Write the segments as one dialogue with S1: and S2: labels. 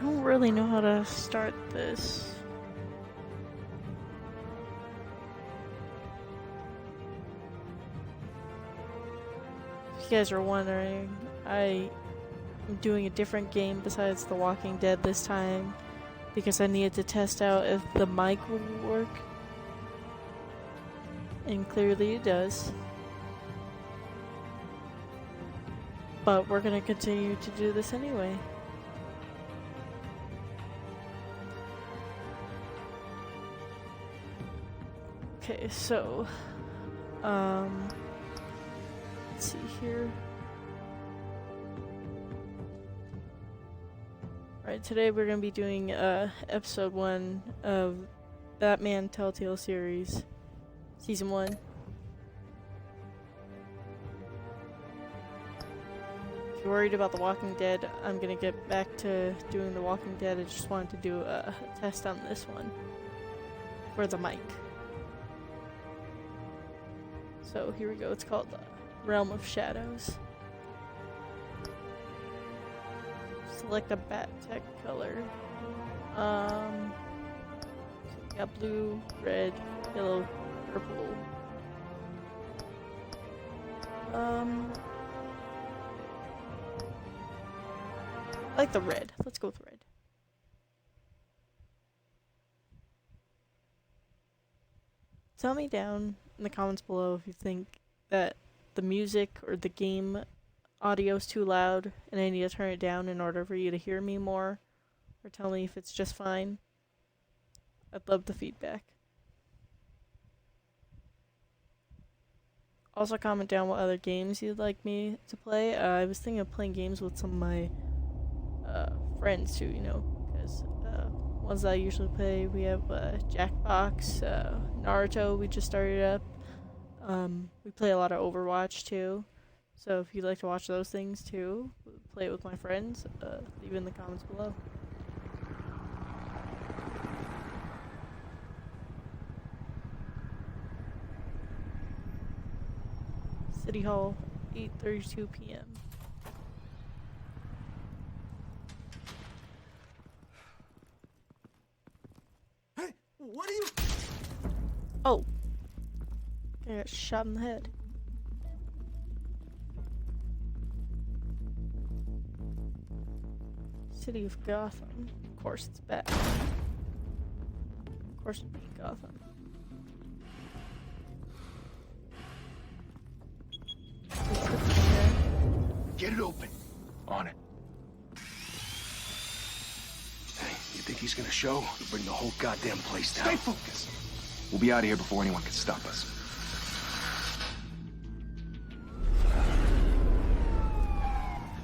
S1: don't really know how to start this. If you guys are wondering, I am doing a different game besides The Walking Dead this time because I needed to test out if the mic would work. And clearly it does. But we're gonna continue to do this anyway. Okay, so let's see here. Right, today we're gonna be doing episode 1 of Batman Telltale series, season 1. If you're worried about The Walking Dead, I'm gonna get back to doing The Walking Dead. I just wanted to do a test on this one for the mic. So here we go. It's called Realm of Shadows. Select a bat tech color. So we got blue, red, yellow, purple. I like the red. Let's go with red. Tell me down in the comments below if you think that the music or the game audio is too loud and I need to turn it down in order for you to hear me more, or tell me if it's just fine. I'd love the feedback. Also comment down what other games you'd like me to play. I was thinking of playing games with some of my friends too, you know, because ones that I usually play, we have Jackbox, Naruto we just started up. We play a lot of Overwatch too, so if you'd like to watch those things too, play it with my friends, leave it in the comments below. City Hall, 8:32 p.m.
S2: What are you?
S1: Oh, I got shot in the head. City of Gotham. Of course it's Batman. Of course it'd be Gotham.
S2: Get it open. On it. Hey, you think he's gonna show? We'll bring the whole goddamn place down. Stay focused. We'll be out of here before anyone can stop us.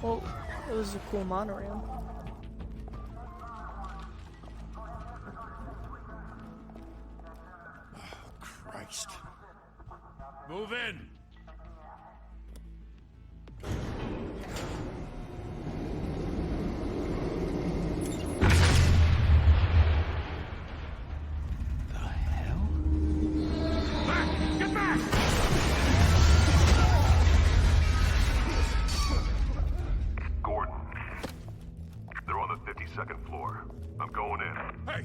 S1: Well, it was a cool monorail.
S2: Oh, Christ.
S3: Move in!
S2: The hell?
S3: Back! Get back!
S4: Gordon. They're on the 52nd floor. I'm going in.
S3: Hey!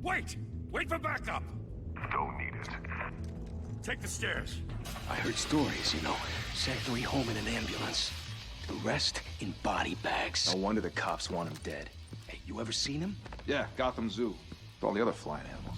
S3: Wait! Wait for backup!
S4: Don't need it.
S3: Take the stairs.
S2: I heard stories, you know. Sent 3 home in an ambulance. The rest in body bags.
S5: No wonder the cops want him dead.
S2: Hey, you ever seen him?
S5: Yeah, Gotham Zoo. With all the other flying animals.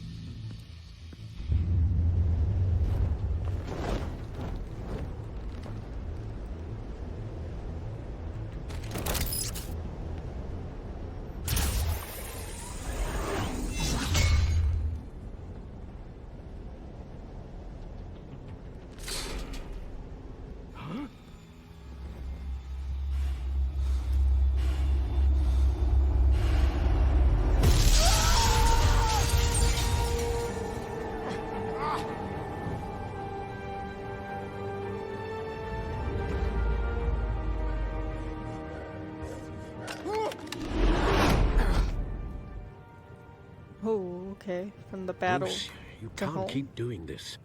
S1: Oh, okay. From the battle
S6: Bruce, you
S1: to
S6: can't
S1: home.
S6: keep doing this.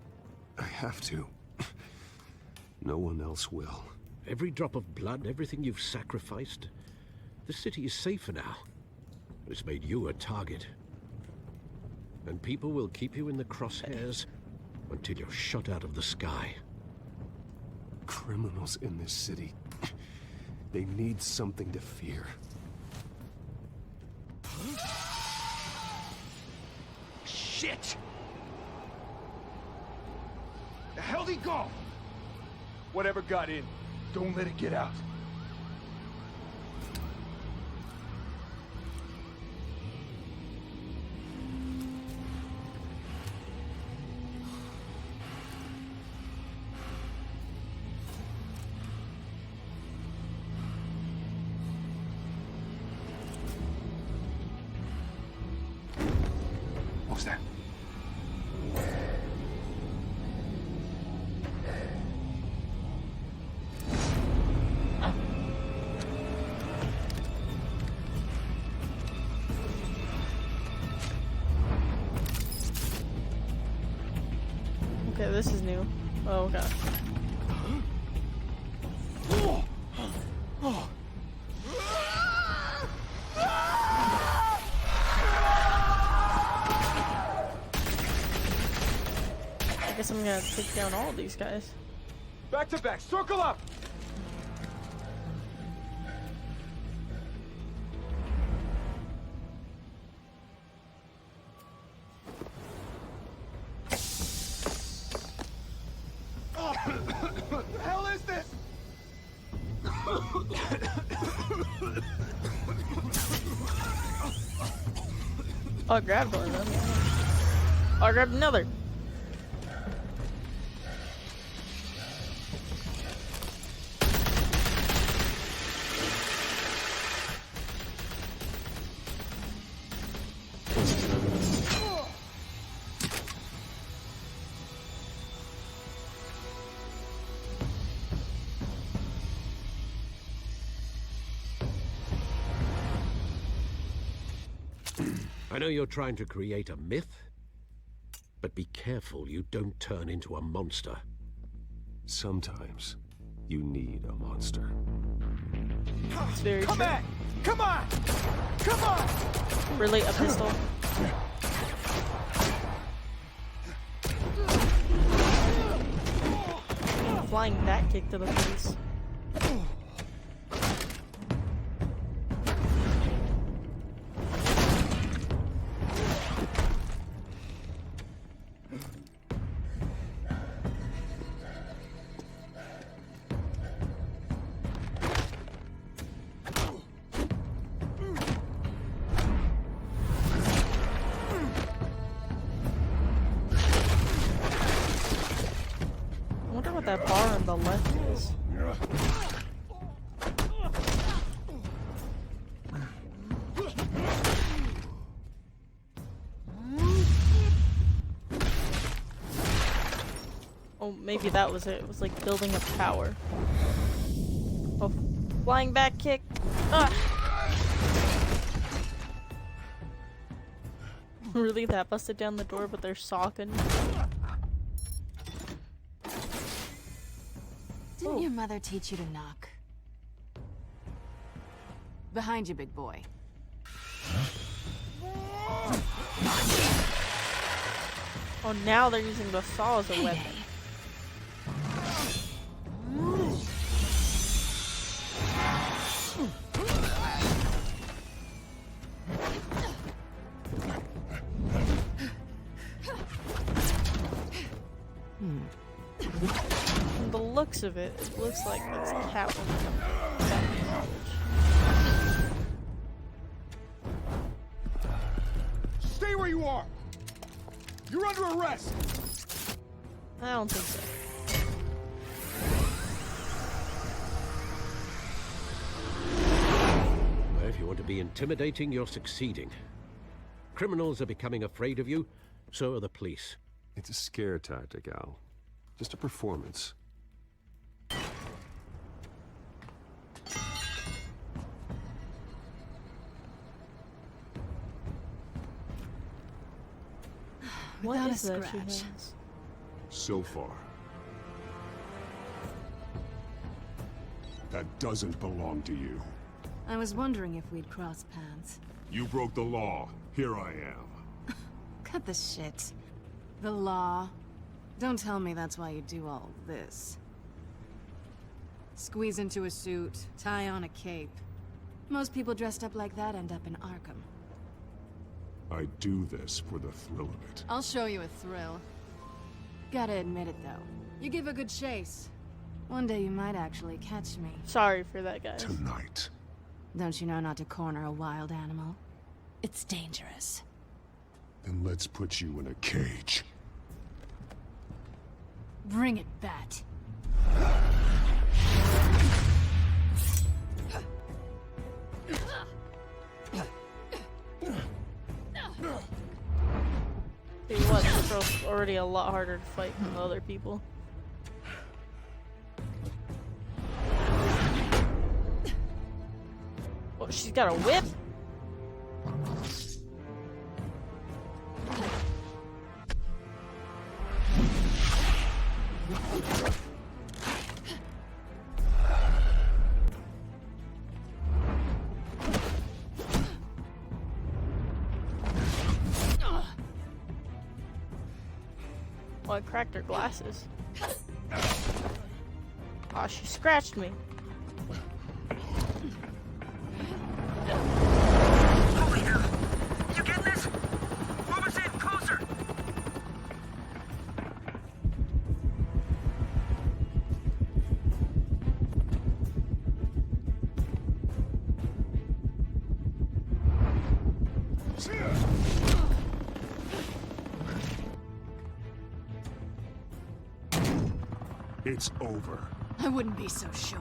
S7: I have to. No one else will.
S6: Every drop of blood, everything you've sacrificed. The city is safer now. It's made you a target. And people will keep you in the crosshairs until you're shot out of the sky.
S7: Criminals in this city. They need something to fear.
S2: Shit! The hell'd he go? Whatever got in, don't let it get out. What was that?
S1: Okay, this is new. Oh god. I guess I'm gonna take down all these guys.
S2: Back to back, circle up! What the hell is this?
S1: Oh, I grabbed one of them. Oh, I grabbed another.
S6: I know you're trying to create a myth, but be careful you don't turn into a monster.
S7: Sometimes you need a monster.
S1: It's very
S2: Come
S1: true.
S2: back! Come on! Come on!
S1: Relate a pistol. Flying back kick to the face. I wonder what that bar on the left is. Oh, maybe that was it. It was like building a tower. Oh, flying back kick. Ah! Really? That busted down the door, but they're socking.
S8: Didn't your mother teach you to knock? Behind you, big boy.
S1: Oh, now they're using the saw as a weapon. From the looks of it, it looks like that's Catwoman.
S2: Stay where you are! You're under arrest!
S1: I don't think so.
S6: Well, if you want to be intimidating, you're succeeding. Criminals are becoming afraid of you, so are the police.
S7: It's a scare tactic, Al. Just a performance.
S1: What
S8: Without
S1: is
S8: a
S1: that she
S8: scratch.
S1: has?
S7: So far. That doesn't belong to you.
S8: I was wondering if we'd cross paths.
S3: You broke the law. Here I am.
S8: Cut the shit. The law. Don't tell me that's why you do all this. Squeeze into a suit, tie on a cape. Most people dressed up like that end up in Arkham.
S3: I do this for the thrill of it.
S8: I'll show you a thrill. Gotta admit it, though. You give a good chase. One day you might actually catch me.
S1: Sorry for that, guys.
S3: Tonight.
S8: Don't you know not to corner a wild animal? It's dangerous.
S3: Then let's put you in a cage.
S8: Bring it, Bat.
S1: Tell you what, this girl's already a lot harder to fight than the other people. Oh, she's got a whip? Oh, I cracked her glasses. Oh, she scratched me.
S9: Holy hell! You getting this? Move us in, closer!
S3: It's over.
S8: I wouldn't be so sure.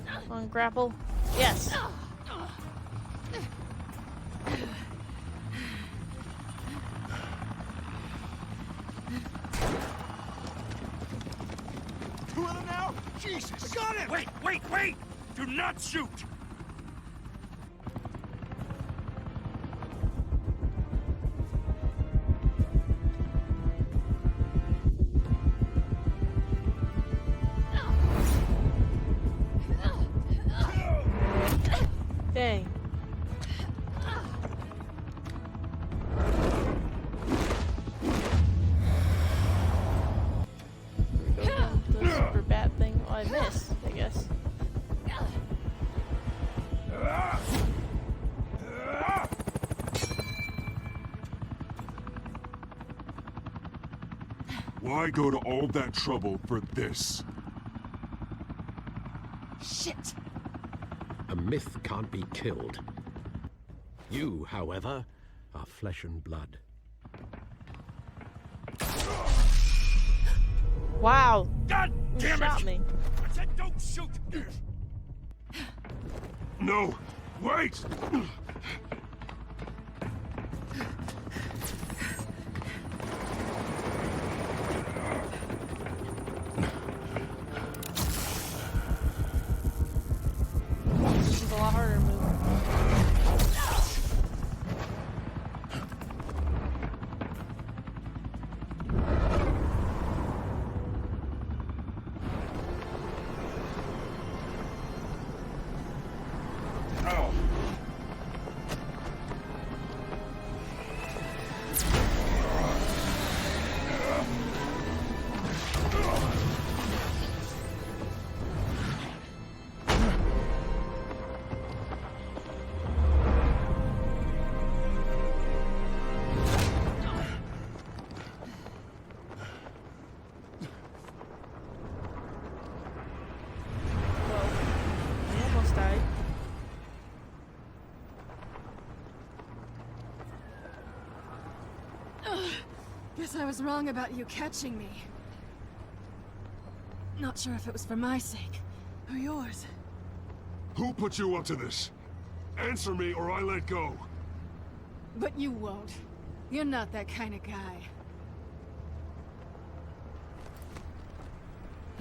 S1: Come on, grapple. Yes.
S3: Two of them now? Jesus! I got him! Wait! Do not shoot!
S1: Dang. The super bad thing. Oh, I missed, I guess.
S3: Why go to all that trouble for this?
S8: Shit!
S6: A myth can't be killed. You, however, are flesh and blood.
S1: Wow.
S3: God
S1: Who
S3: damn
S1: shot
S3: it!
S1: me?
S3: I said don't shoot! No! Wait!
S1: This is a lot harder to move. I almost died.
S8: Guess I was wrong about you catching me. Not sure if it was for my sake or yours.
S3: Who put you up to this? Answer me or I let go.
S8: But you won't. You're not that kind of guy.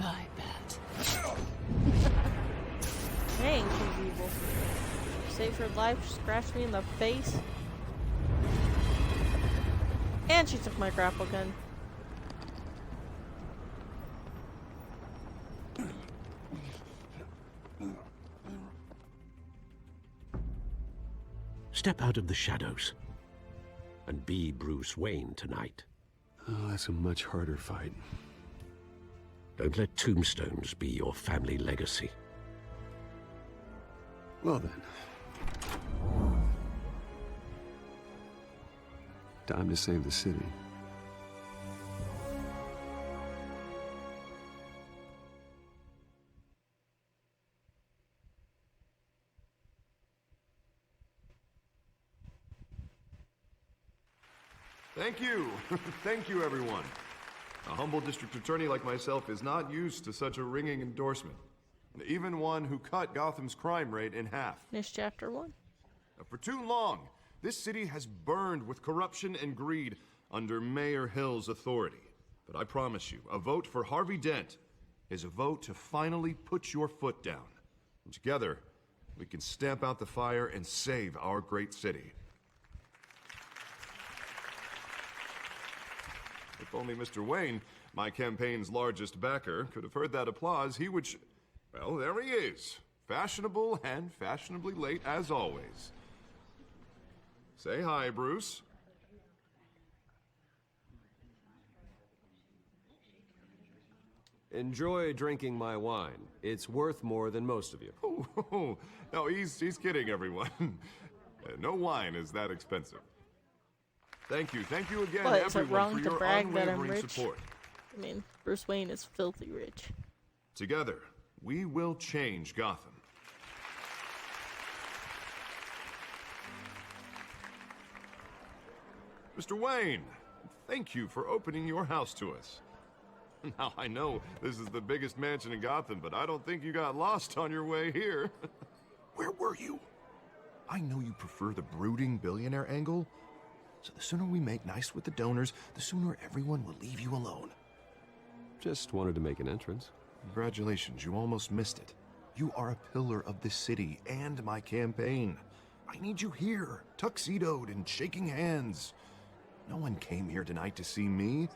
S8: Bye, Bat.
S1: Dang, she's evil. saves her life, scratched me in the face. And she took my grapple gun.
S6: Step out of the shadows and be Bruce Wayne tonight.
S7: Oh, that's a much harder fight.
S6: Don't let tombstones be your family legacy.
S7: Well then. Time to save the city.
S10: Thank you. Thank you, everyone. A humble district attorney like myself is not used to such a ringing endorsement. Even one who cut Gotham's crime rate in half.
S1: Finish chapter 1.
S10: For too long, this city has burned with corruption and greed under Mayor Hill's authority. But I promise you, a vote for Harvey Dent is a vote to finally put your foot down. And together, we can stamp out the fire and save our great city. If only Mr. Wayne, my campaign's largest backer, could have heard that applause, he would well, there he is. Fashionable and fashionably late as always. Say hi, Bruce.
S11: Enjoy drinking my wine. It's worth more than most of you.
S10: Oh, no, he's kidding, everyone. No wine is that expensive. Thank you again,
S1: Well, is it
S10: everyone,
S1: wrong
S10: for
S1: to
S10: your
S1: brag that I'm
S10: unwavering
S1: rich?
S10: support.
S1: I mean, Bruce Wayne is filthy rich.
S10: Together, we will change Gotham. Mr. Wayne, thank you for opening your house to us. Now, I know this is the biggest mansion in Gotham, but I don't think you got lost on your way here. Where were you? I know you prefer the brooding billionaire angle, so the sooner we make nice with the donors, the sooner everyone will leave you alone.
S7: Just wanted to make an entrance.
S10: Congratulations, you almost missed it. You are a pillar of this city and my campaign. I need you here, tuxedoed and shaking hands. No one came here tonight to see me.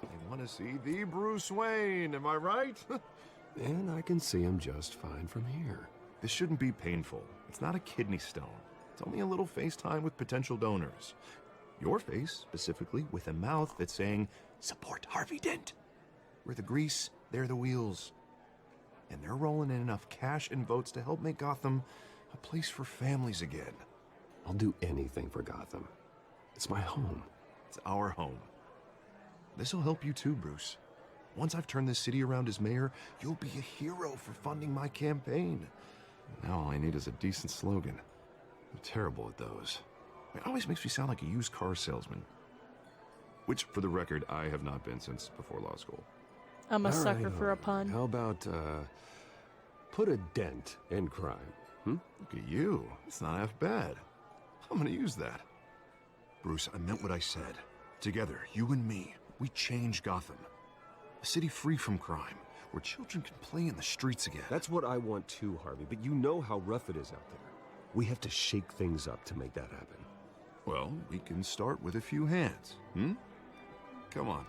S10: They want to see the Bruce Wayne, am I right?
S7: And I can see him just fine from here.
S10: This shouldn't be painful. It's not a kidney stone. It's only a little FaceTime with potential donors. Your face, specifically, with a mouth that's saying, support Harvey Dent. We're the grease, they're the wheels. And they're rolling in enough cash and votes to help make Gotham a place for families again.
S7: I'll do anything for Gotham. It's my home.
S10: It's our home. This'll help you too, Bruce. Once I've turned this city around as mayor, you'll be a hero for funding my campaign. Now all I need is a decent slogan. I'm terrible at those. It always makes me sound like a used car salesman. Which, for the record, I have not been since before law school.
S1: I'm a
S7: All
S1: sucker
S7: right,
S1: for a pun.
S7: How about, put a dent in crime,
S10: Look at you. It's not half bad. I'm gonna use that. Bruce, I meant what I said. Together, you and me, we change Gotham. A city free from crime, where children can play in the streets again.
S11: That's what I want too, Harvey, but you know how rough it is out there. We have to shake things up to make that happen.
S10: Well, we can start with a few hands, Come on.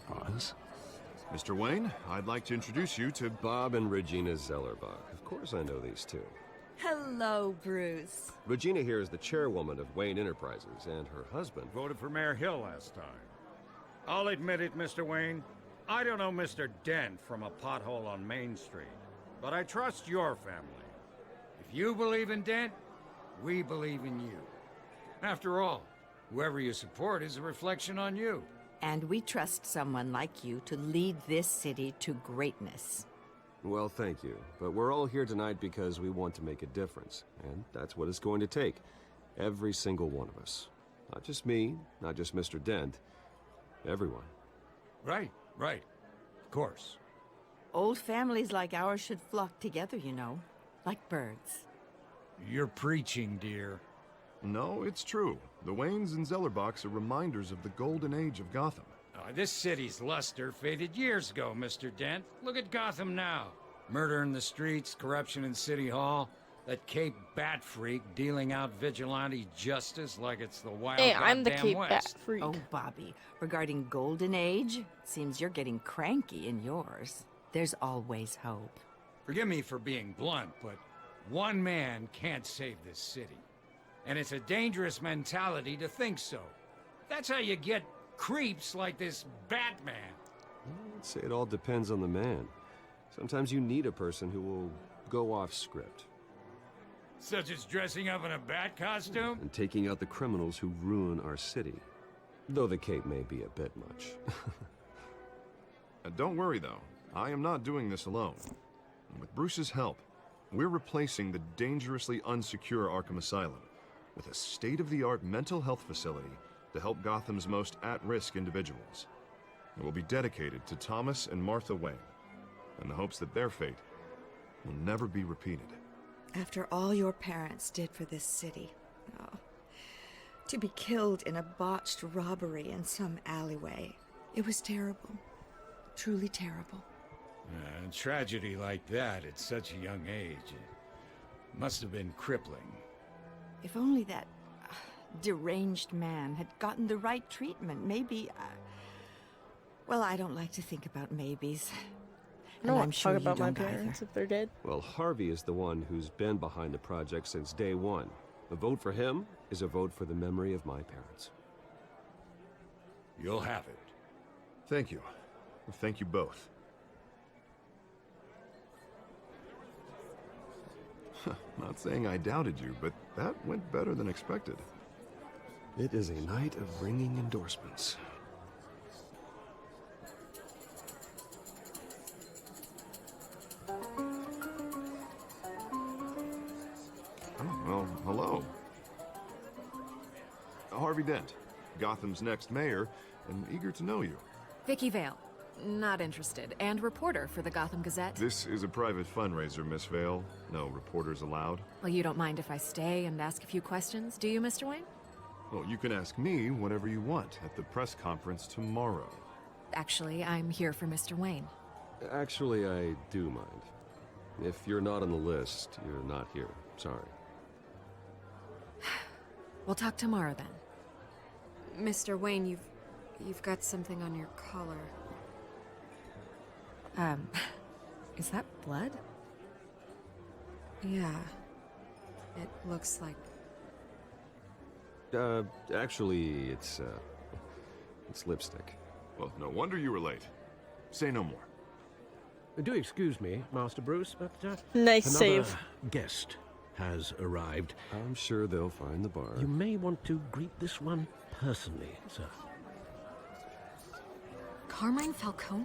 S7: Pause.
S10: Mr. Wayne, I'd like to introduce you to
S11: Bob and Regina Zellerbach. Of course I know these two.
S12: Hello, Bruce.
S11: Regina here is the chairwoman of Wayne Enterprises, and her husband...
S13: Voted for Mayor Hill last time. I'll admit it, Mr. Wayne. I don't know Mr. Dent from a pothole on Main Street, but I trust your family. If you believe in Dent, we believe in you. After all, whoever you support is a reflection on you.
S12: And we trust someone like you to lead this city to greatness.
S11: Well, thank you. But we're all here tonight because we want to make a difference. And that's what it's going to take. Every single one of us. Not just me, not just Mr. Dent. Everyone.
S13: Right. Of course.
S12: Old families like ours should flock together, you know, like birds.
S13: You're preaching, dear.
S10: No, it's true. The Waynes and Zellerbachs are reminders of the golden age of Gotham.
S13: This city's luster faded years ago, Mr. Dent. Look at Gotham now. Murder in the streets, corruption in City Hall, that Cape Bat freak dealing out vigilante justice like it's the wild
S1: Hey, I'm the
S13: goddamn
S1: Cape Bat
S13: West.
S1: freak.
S12: Oh, Bobby, regarding Golden Age, seems you're getting cranky in yours. There's always hope.
S13: Forgive me for being blunt, but one man can't save this city. And it's a dangerous mentality to think so. That's how you get creeps like this Batman.
S11: I'd say it all depends on the man. Sometimes you need a person who will go off script.
S13: Such as dressing up in a bat costume?
S11: And taking out the criminals who ruin our city. Though the cape may be a bit much.
S10: Don't worry, though. I am not doing this alone. With Bruce's help, we're replacing the dangerously unsecure Arkham Asylum with a state-of-the-art mental health facility to help Gotham's most at-risk individuals. It will be dedicated to Thomas and Martha Wayne, in the hopes that their fate will never be repeated.
S14: After all your parents did for this city, to be killed in a botched robbery in some alleyway, it was terrible. Truly terrible.
S13: A tragedy like that at such a young age must have been crippling.
S12: If only that deranged man had gotten the right treatment, maybe... well, I don't like to think about maybes.
S1: I don't
S12: And
S1: want
S12: I'm
S1: to
S12: sure
S1: talk
S12: you
S1: about my
S12: don't either.
S1: parents if they're dead.
S11: Well, Harvey is the one who's been behind the project since day one. A vote for him is a vote for the memory of my parents.
S13: You'll have it.
S10: Thank you. Thank you both. Not saying I doubted you, but that went better than expected.
S11: It is a night of ringing endorsements.
S10: Oh, well, hello. Harvey Dent, Gotham's next mayor, and eager to know you.
S15: Vicky Vale. Not interested. And reporter for the Gotham Gazette.
S10: This is a private fundraiser, Miss Vale. No reporters allowed.
S15: Well, you don't mind if I stay and ask a few questions, do you, Mr. Wayne?
S10: Well, you can ask me whatever you want at the press conference tomorrow.
S15: Actually, I'm here for Mr. Wayne.
S11: Actually, I do mind. If you're not on the list, you're not here. Sorry.
S15: We'll talk tomorrow then.
S8: Mr. Wayne, you've got something on your collar.
S15: Is that blood?
S8: Yeah. It looks like...
S11: Actually, it's lipstick.
S10: Well, no wonder you were late. Say no more.
S6: Do excuse me, Master Bruce, but
S1: nice
S6: another
S1: save.
S6: Guest has arrived.
S11: I'm sure they'll find the bar.
S6: You may want to greet this one personally, sir.
S15: Carmine Falcone?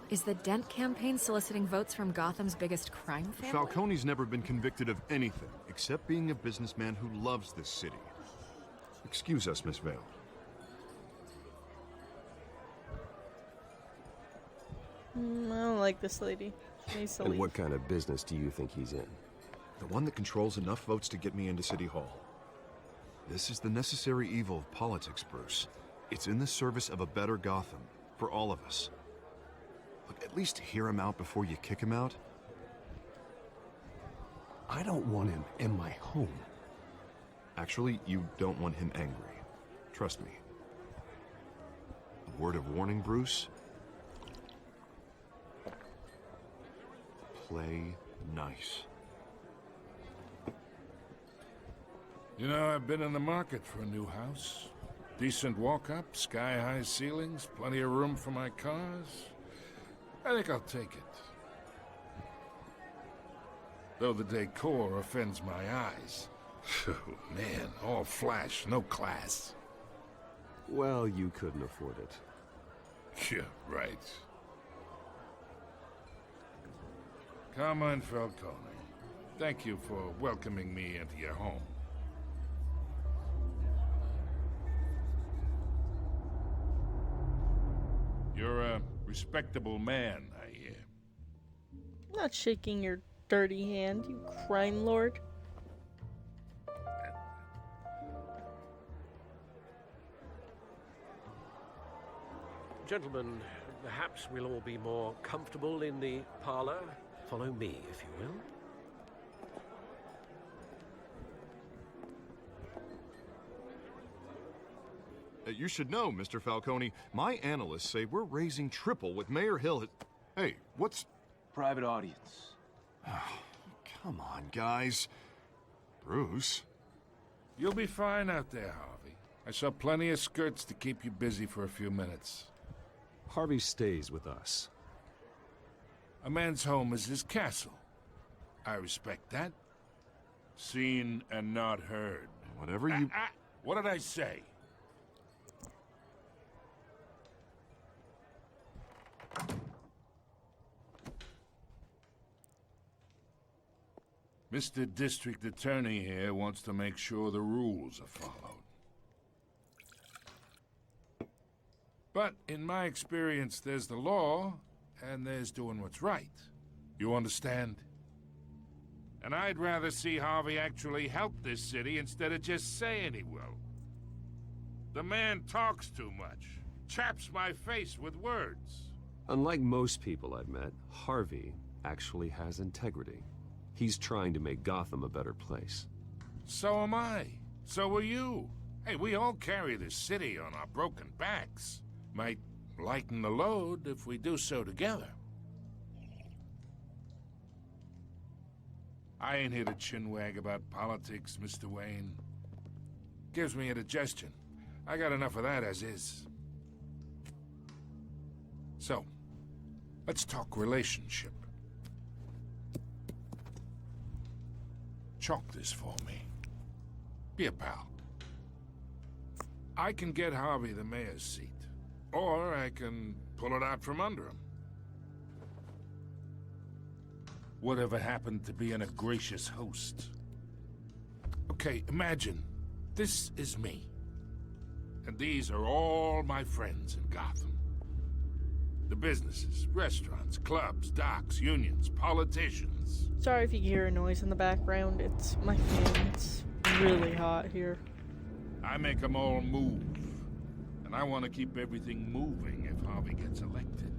S15: Is the Dent campaign soliciting votes from Gotham's biggest crime family?
S10: Falcone's never been convicted of anything except being a businessman who loves this city. Excuse us, Miss Vale.
S1: I don't like this lady. She needs to
S11: And
S1: leave.
S11: what kind of business do you think he's in?
S10: The one that controls enough votes to get me into City Hall. This is the necessary evil of politics, Bruce. It's in the service of a better Gotham, for all of us. Look, at least hear him out before you kick him out.
S6: I don't want him in my home.
S10: Actually, you don't want him angry. Trust me. A word of warning, Bruce. Play nice.
S3: You know, I've been in the market for a new house. Decent walk-up, sky-high ceilings, plenty of room for my cars. I think I'll take it. Though the decor offends my eyes. Oh, man, all flash, no class.
S11: Well, you couldn't afford it.
S3: Yeah, right. Carmine Falcone, thank you for welcoming me into your home. You're a respectable man, I hear.
S1: I'm not shaking your dirty hand, you crime lord.
S6: Gentlemen, perhaps we'll all be more comfortable in the parlor. Follow me, if you will.
S10: You should know, Mr. Falcone, my analysts say we're raising triple what Mayor Hill had... Hey, what's...
S2: Private audience.
S10: Come on, guys. Bruce?
S3: You'll be fine out there, Harvey. I saw plenty of skirts to keep you busy for a few minutes.
S11: Harvey stays with us.
S3: A man's home is his castle. I respect that. Seen and not heard.
S10: Whatever you...
S3: What did I say? Mr. District Attorney here wants to make sure the rules are followed. But in my experience, there's the law, and there's doing what's right. You understand? And I'd rather see Harvey actually help this city instead of just saying he will. The man talks too much, chaps my face with words.
S11: Unlike most people I've met, Harvey actually has integrity. He's trying to make Gotham a better place.
S3: So am I. So are you. Hey, we all carry this city on our broken backs. Might lighten the load if we do so together. I ain't here to chinwag about politics, Mr. Wayne. Gives me indigestion. I got enough of that as is. So, let's talk relationship. Chalk this for me. Be a pal. I can get Harvey the mayor's seat, or I can pull it out from under him. Whatever happened to being a gracious host? Okay, imagine this is me. And these are all my friends in Gotham. The businesses, restaurants, clubs, docks, unions, politicians.
S1: Sorry if you hear a noise in the background. It's my fan. It's really hot here.
S3: I make them all move. And I want to keep everything moving if Harvey gets elected.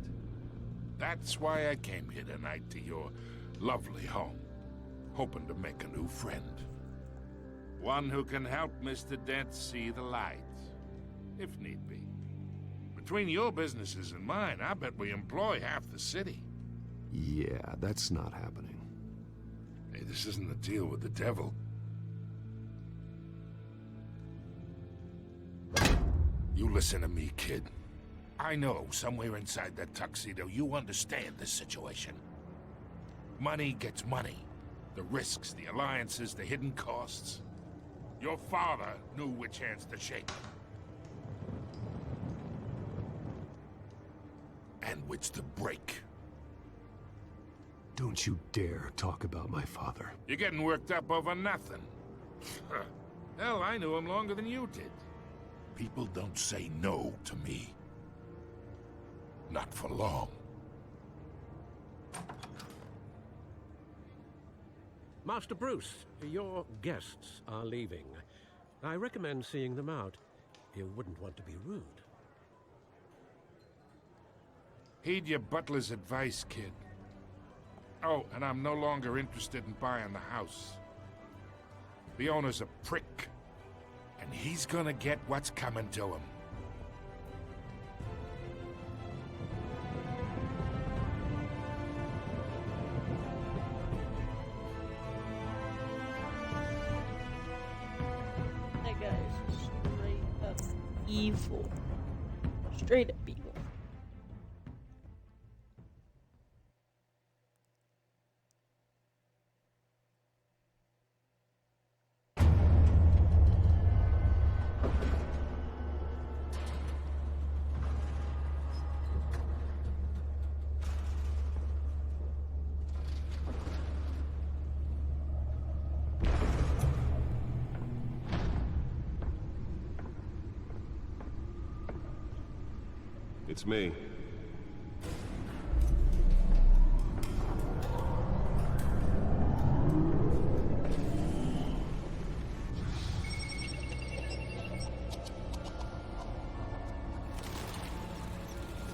S3: That's why I came here tonight to your lovely home, hoping to make a new friend. One who can help Mr. Dent see the light, if need be. Between your businesses and mine, I bet we employ half the city.
S11: Yeah, that's not happening.
S3: Hey, this isn't a deal with the devil. You listen to me, kid. I know somewhere inside that tuxedo you understand this situation. Money gets money. The risks, the alliances, the hidden costs. Your father knew which hands to shake. And which to break.
S6: Don't you dare talk about my father.
S3: You're getting worked up over nothing. Hell, I knew him longer than you did. People don't say no to me. Not for long.
S6: Master Bruce, your guests are leaving. I recommend seeing them out. You wouldn't want to be rude.
S3: Heed your butler's advice, kid. Oh, and I'm no longer interested in buying the house. The owner's a prick, and he's gonna get what's coming to him.
S1: That guy is straight up evil. Straight up evil.
S11: It's me.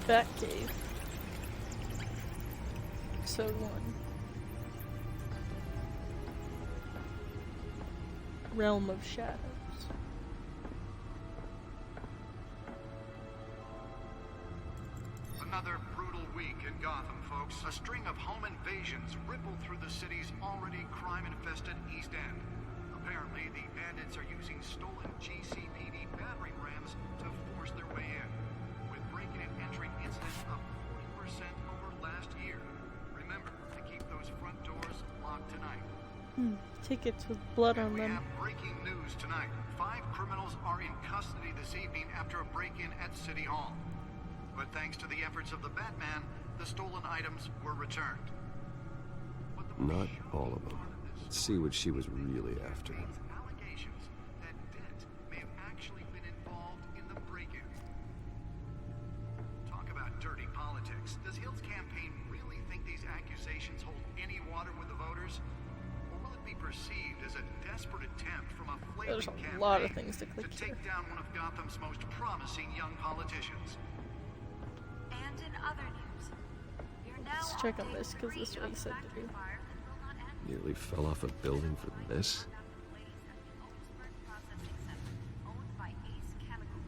S1: Batcave. Episode 1. Realm of Shadows.
S16: Another brutal week in Gotham, folks. A string of home invasions rippled through the city's already crime-infested East End. Apparently, the bandits are using stolen GCPD battering rams to force their way in, with breaking and entering incidents up 40% over last year. Remember to keep those front doors locked tonight.
S1: Tickets with blood on
S16: We
S1: them.
S16: have breaking news tonight. 5 criminals are in custody this evening after a break-in at City Hall. But thanks to the efforts of the Batman, the stolen items were returned.
S11: Not all of them. Let's see what she was really after.
S16: Allegations that Dent may have actually been involved in the break-in. Talk about dirty politics. Does Hill's campaign really think these accusations hold any water with the voters? Or will it be perceived as a desperate attempt from a
S1: There's
S16: flailing
S1: a
S16: campaign
S1: lot of things to click
S16: take
S1: here.
S16: down one of Gotham's most promising young politicians?
S9: And in other news, you're now
S1: Let's check on this because this is what he said to do.
S11: Nearly fell off a building for this.
S9: owned by Ace Chemical.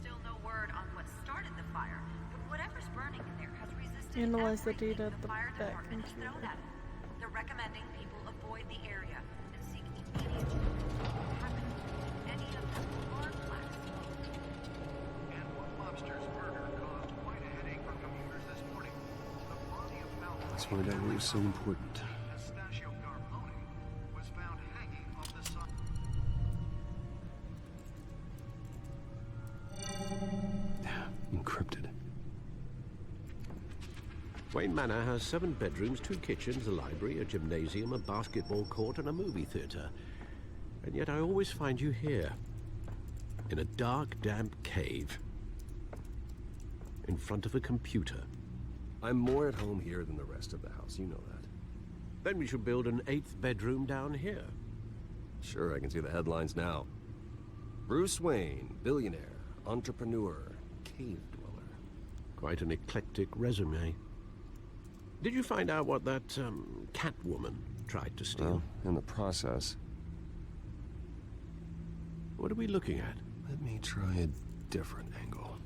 S9: Still no word on what started the fire, but whatever's burning in there has resisted
S1: Analyze the
S9: everything
S1: data at the
S9: fire
S1: back
S9: department has thrown
S1: computer.
S9: at it. They're recommending people avoid the area and seek immediate treatment. Any of them are black smoke.
S16: And one lobster's murder caused quite a headache for commuters this morning. The body of Falcone,
S11: Let's find out what was so important.
S16: Pistachio Garpone, was found hanging off the side.
S11: Encrypted. Wayne Manor has 7 bedrooms, 2 kitchens, a library, a gymnasium, a basketball court, and a movie theater. And yet I always find you here. In a dark, damp cave. In front of a computer.
S5: I'm more at home here than the rest of the house, you know that.
S11: Then we should build an 8th bedroom down here.
S5: Sure, I can see the headlines now. Bruce Wayne, billionaire, entrepreneur, cave dweller.
S11: Quite an eclectic resume. Did you find out what that, Catwoman tried to steal?
S5: Well, in the process.
S11: What are we looking at?
S5: Let me try a different angle.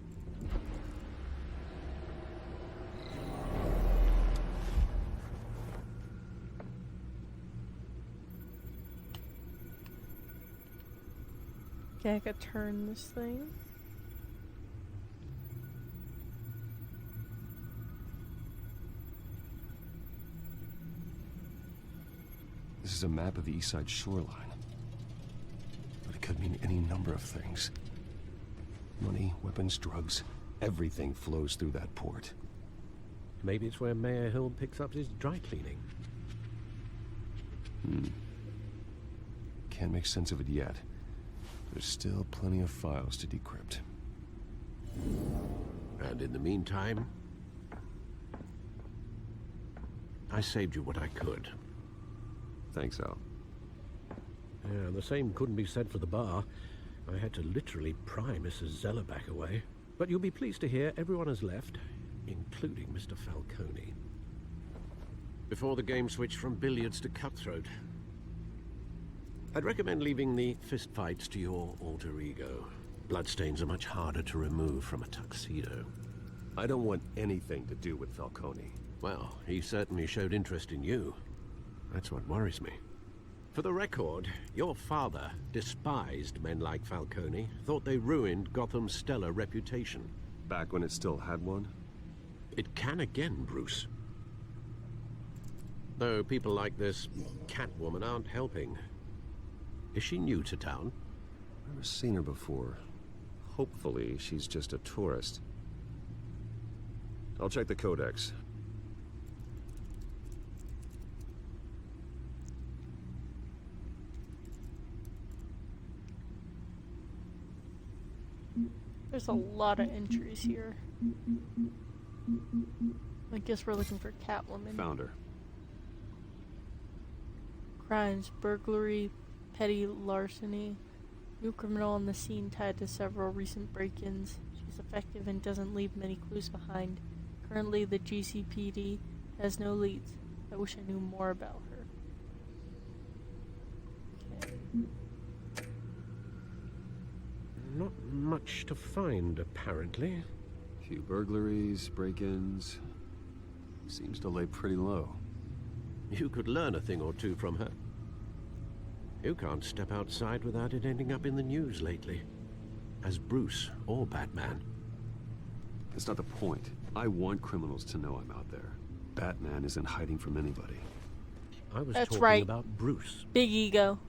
S1: Okay, I could turn this thing.
S5: This is a map of the East Side shoreline. But it could mean any number of things. Money, weapons, drugs, everything flows through that port.
S11: Maybe it's where Mayor Hill picks up his dry cleaning.
S5: Can't make sense of it yet. There's still plenty of files to decrypt.
S11: And in the meantime, I saved you what I could.
S5: Thanks, Al.
S11: Yeah, the same couldn't be said for the bar. I had to literally pry Mrs. Zellerback away. But you'll be pleased to hear everyone has left, including Mr. Falcone. Before the game switched from billiards to cutthroat. I'd recommend leaving the fistfights to your alter ego. Bloodstains are much harder to remove from a tuxedo.
S5: I don't want anything to do with Falcone.
S11: Well, he certainly showed interest in you. That's what worries me. For the record, your father despised men like Falcone, thought they ruined Gotham's stellar reputation.
S5: Back when it still had one?
S11: It can again, Bruce. Though people like this Catwoman aren't helping. Is she new to town?
S5: Never seen her before. Hopefully, she's just a tourist. I'll check the codex.
S1: There's a lot of entries here. I guess we're looking for Catwoman.
S5: Found her.
S1: Crimes, burglary, petty larceny, New criminal on the scene tied to several recent break-ins. She's effective and doesn't leave many clues behind. Currently, the GCPD has no leads. I wish I knew more about her. Okay.
S11: Not much to find, apparently.
S5: Few burglaries, break-ins. Seems to lay pretty low.
S11: You could learn a thing or two from her. You can't step outside without it ending up in the news lately. As Bruce or Batman.
S5: That's not the point. I want criminals to know I'm out there. Batman isn't hiding from anybody.
S11: I was
S1: That's
S11: talking
S1: right.
S11: about Bruce.
S1: Big ego.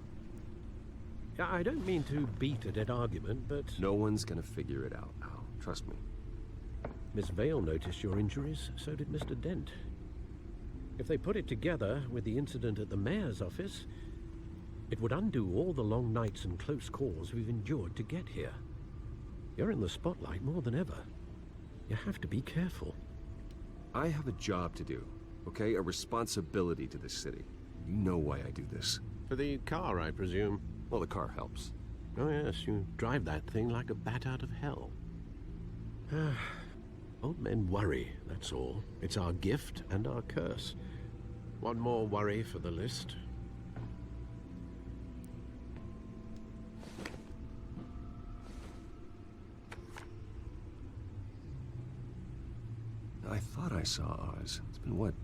S11: I don't mean to beat a dead argument, but...
S5: No one's gonna figure it out, Al. Trust me.
S11: Miss Vale noticed your injuries, so did Mr. Dent. If they put it together with the incident at the mayor's office, it would undo all the long nights and close calls we've endured to get here. You're in the spotlight more than ever. You have to be careful.
S5: I have a job to do, okay? A responsibility to this city. You know why I do this.
S11: For the car, I presume.
S5: Well, the car helps.
S11: Oh yes, you drive that thing like a bat out of hell. Old men worry, that's all. It's our gift and our curse. One more worry for the list.
S5: I thought I saw Oz. It's been, what,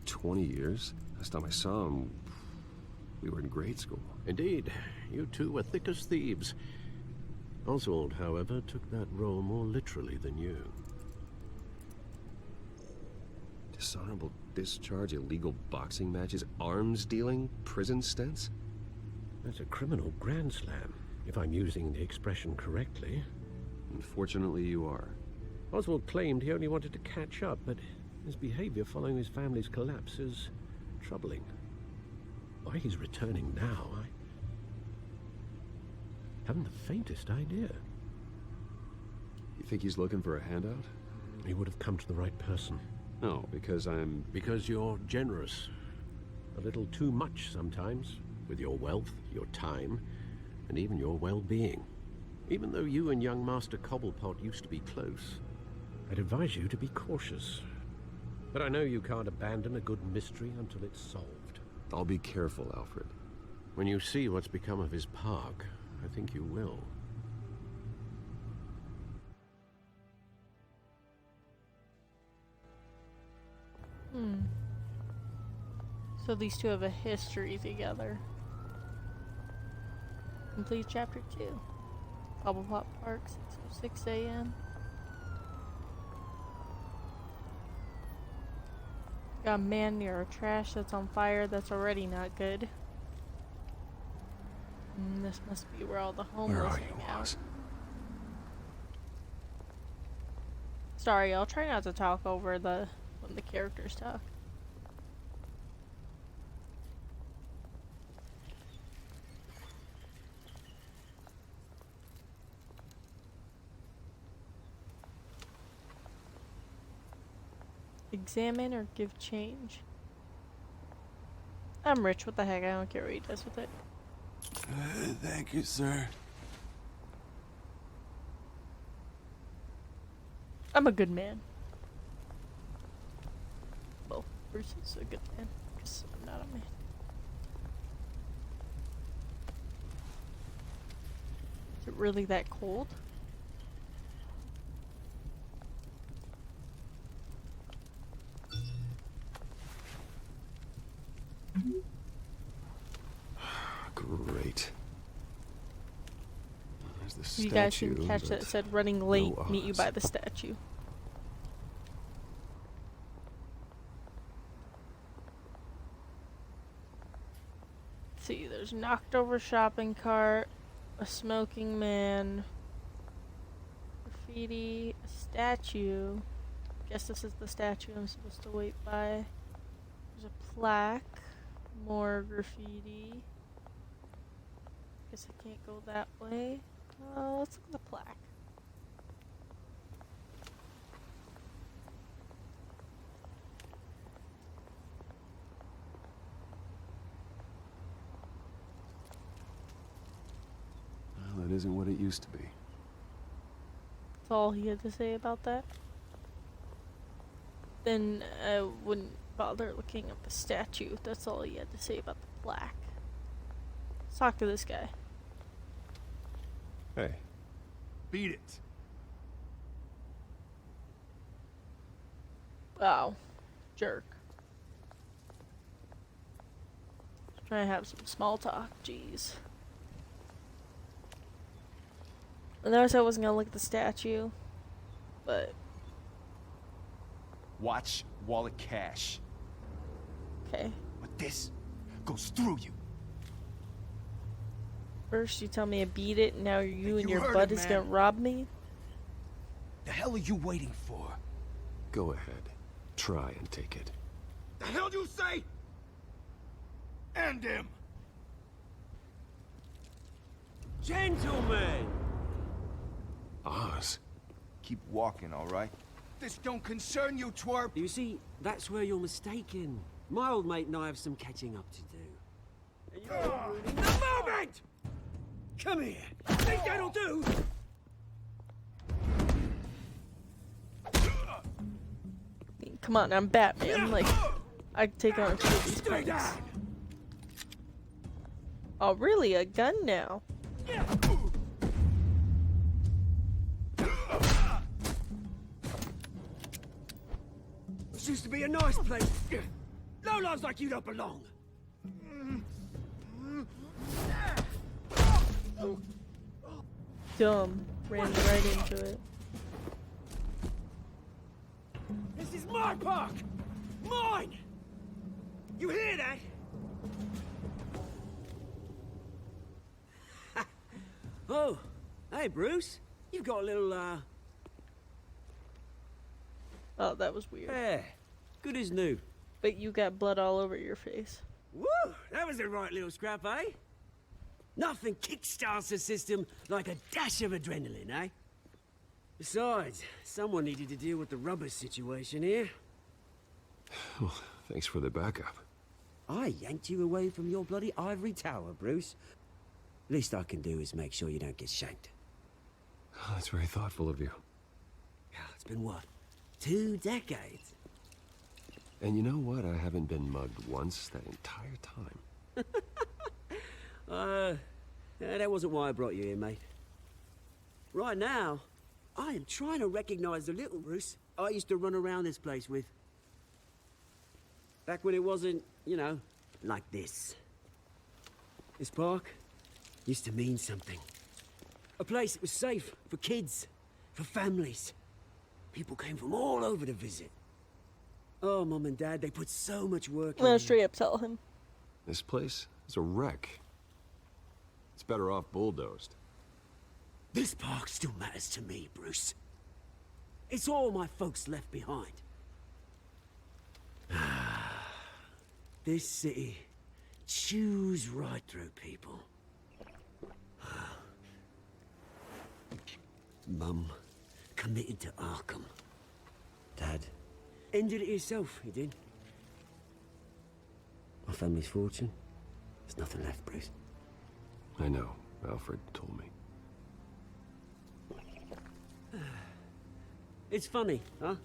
S5: 20 years? Last time I saw him, we were in grade school.
S11: Indeed, you two were thick as thieves. Oswald, however, took that role more literally than you.
S5: Dishonorable discharge, illegal boxing matches, arms dealing, prison stints?
S11: That's a criminal grand slam, if I'm using the expression correctly.
S5: Unfortunately, you are.
S11: Oswald claimed he only wanted to catch up, but his behavior following his family's collapse is troubling. Why he's returning now, I haven't the faintest idea.
S5: You think he's looking for a handout?
S11: He would have come to the right person.
S5: No, because I'm...
S11: Because you're generous. A little too much sometimes, with your wealth, your time, and even your well-being. Even though you and young Master Cobblepot used to be close, I'd advise you to be cautious. But I know you can't abandon a good mystery until it's solved.
S5: I'll be careful, Alfred.
S11: When you see what's become of his park, I think you will.
S1: So these two have a history together. Complete chapter 2. Cobblepot Park, 6:06 a.m. Got a man near a trash that's on fire that's already not good. This must be where all the homeless hang out. Sorry, I'll try not to talk over when the characters talk. Examine or give change. I'm rich, what the heck, I don't care what he does with it.
S7: Thank you, sir.
S1: I'm a good man. Well, Bruce is a good man, because I'm not a man. Is it really that cold?
S5: Great. There's the statue.
S1: You guys didn't catch that. It said running late,
S5: no
S1: meet you
S5: Oz.
S1: by the statue. Let's see, there's knocked over shopping cart, a smoking man, graffiti, a statue. Guess this is the statue I'm supposed to wait by. There's a plaque, more graffiti. Guess I can't go that way. Let's look at the plaque.
S5: that isn't what it used to be.
S1: That's all he had to say about that. Then I wouldn't bother looking up a statue. That's all he had to say about the plaque. Let's talk to this guy.
S5: Hey.
S2: Beat it.
S1: Wow. Jerk. Try to have some small talk. Jeez. I noticed I wasn't gonna look at the statue, but
S2: Watch wallet cash.
S1: okay.
S2: But this goes through you.
S1: First you tell me to beat it, and now you and
S2: You
S1: your
S2: heard
S1: bud
S2: it,
S1: is
S2: man.
S1: gonna rob me?
S2: The hell are you waiting for?
S5: Go ahead. Try and take it.
S2: The hell do you say? End him.
S17: Gentlemen!
S5: Oz.
S2: Keep walking, all right? This don't concern you, twerp.
S17: You see, that's where you're mistaken. My old mate and I have some catching up to do. And you're ruining the moment! Come here. Think that'll do?
S1: Come on, I'm Batman. Like, I can take on a few of these punks. Oh, really? A gun now?
S17: This used to be a nice place. Lowlifes like you don't belong.
S1: Dumb. Ran right into it.
S17: This is my park! Mine! You hear that? Oh, hey Bruce. You've got a little,
S1: Oh, that was weird.
S17: Yeah, good as new.
S1: But you got blood all over your face.
S17: Woo! That was a right little scrap, eh? Nothing kickstarts the system like a dash of adrenaline, eh? Besides, someone needed to deal with the rubber situation here.
S5: Well, thanks for the backup.
S17: I yanked you away from your bloody ivory tower, Bruce. Least I can do is make sure you don't get shanked.
S5: Oh, that's very thoughtful of you.
S17: Yeah, it's been what? 2 decades?
S5: And you know what? I haven't been mugged once that entire time.
S17: That wasn't why I brought you here, mate. Right now, I am trying to recognize the little Bruce I used to run around this place with. Back when it wasn't, you know, like this. This park used to mean something. A place that was safe for kids, for families. People came from all over to visit. Oh, Mom and Dad, they put so much work
S1: I'm gonna
S17: in.
S1: straight up tell him.
S5: This place is a wreck. It's better off bulldozed.
S17: This park still matters to me, Bruce. It's all my folks left behind. This city chews right through people. Mum committed to Arkham. Dad ended it himself, he did. My family's fortune, there's nothing left, Bruce.
S5: I know. Alfred told me.
S17: It's funny, huh?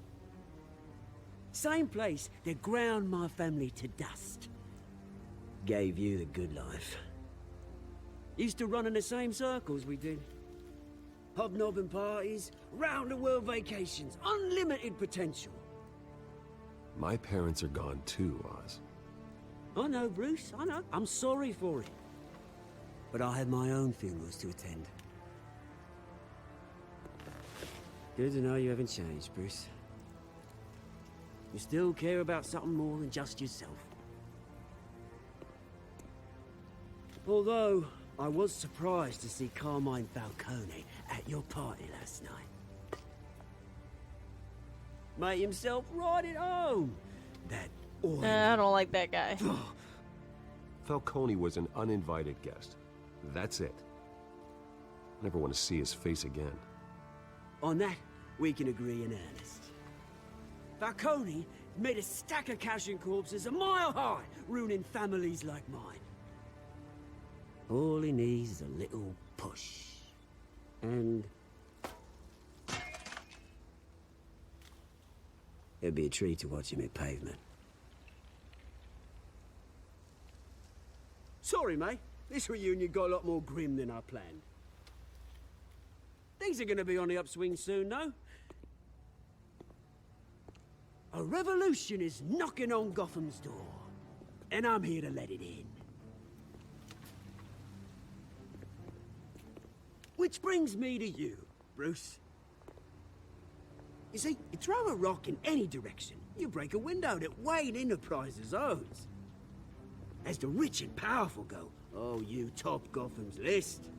S17: Same place that ground my family to dust. Gave you the good life. Used to run in the same circles we did. Hobnobbing parties, round-the-world vacations, unlimited potential.
S5: My parents are gone too, Oz.
S17: I know, Bruce, I know. I'm sorry for it. But I had my own funerals to attend. Good to know you haven't changed, Bruce. You still care about something more than just yourself. Although, I was surprised to see Carmine Falcone at your party last night. Made himself right at home. That oily...
S1: I don't like that guy.
S5: Falcone was an uninvited guest. That's it. Never want to see his face again.
S17: On that, we can agree in earnest. Falcone made a stack of cash and corpses a mile high, ruining families like mine. All he needs is a little push. And it'd be a treat to watch him hit pavement. Sorry, mate. This reunion got a lot more grim than I planned. Things are gonna be on the upswing soon, though. A revolution is knocking on Gotham's door, and I'm here to let it in. Which brings me to you, Bruce. You see, you throw a rock in any direction, you break a window that Wayne Enterprises owns. As the rich and powerful go, oh, you top Gotham's list.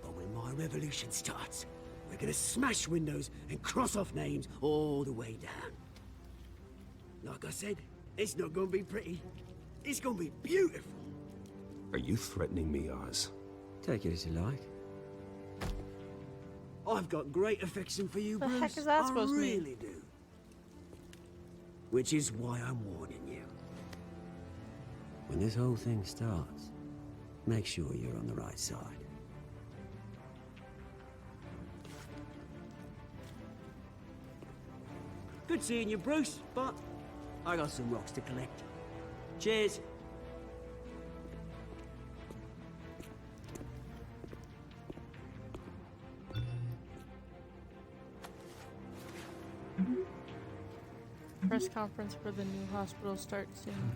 S17: But when my revolution starts, we're gonna smash windows and cross off names all the way down. Like I said, it's not gonna be pretty. It's gonna be beautiful.
S5: Are you threatening me, Oz?
S17: Take it as you like. I've got great affection for you,
S1: The
S17: Bruce.
S1: heck is that supposed to
S17: I
S1: mean?
S17: really do. Which is why I'm warning you. When this whole thing starts, make sure you're on the right side. Good seeing you, Bruce, but I got some rocks to collect. Cheers.
S1: Press conference for the new hospital starts soon.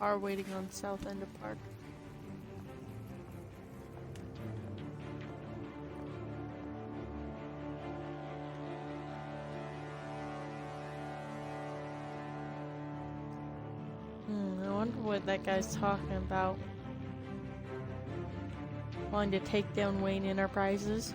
S1: Car waiting on south end of park. I wonder what that guy's talking about. Wanting to take down Wayne Enterprises.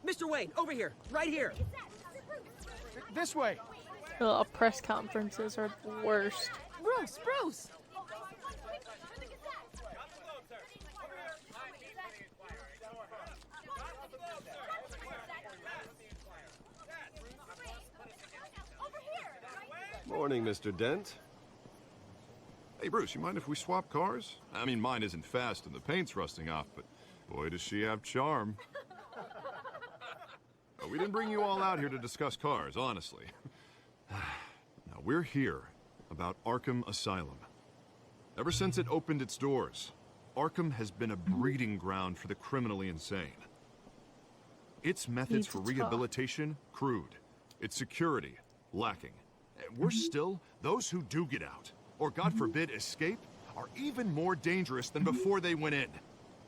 S17: Mr. Wayne, over here, right here.
S2: This way.
S1: Press conferences are the worst.
S15: Bruce, Bruce!
S5: Morning, Mr. Dent.
S10: Hey, Bruce, you mind if we swap cars? I mean, mine isn't fast and the paint's rusting off, but boy, does she have charm. We didn't bring you all out here to discuss cars, honestly. Now, we're here about Arkham Asylum. Ever since it opened its doors, Arkham has been a breeding ground for the criminally insane. Its methods for rehabilitation, crude. Its security, lacking. And worse still, those who do get out, or God forbid escape, are even more dangerous than before they went in.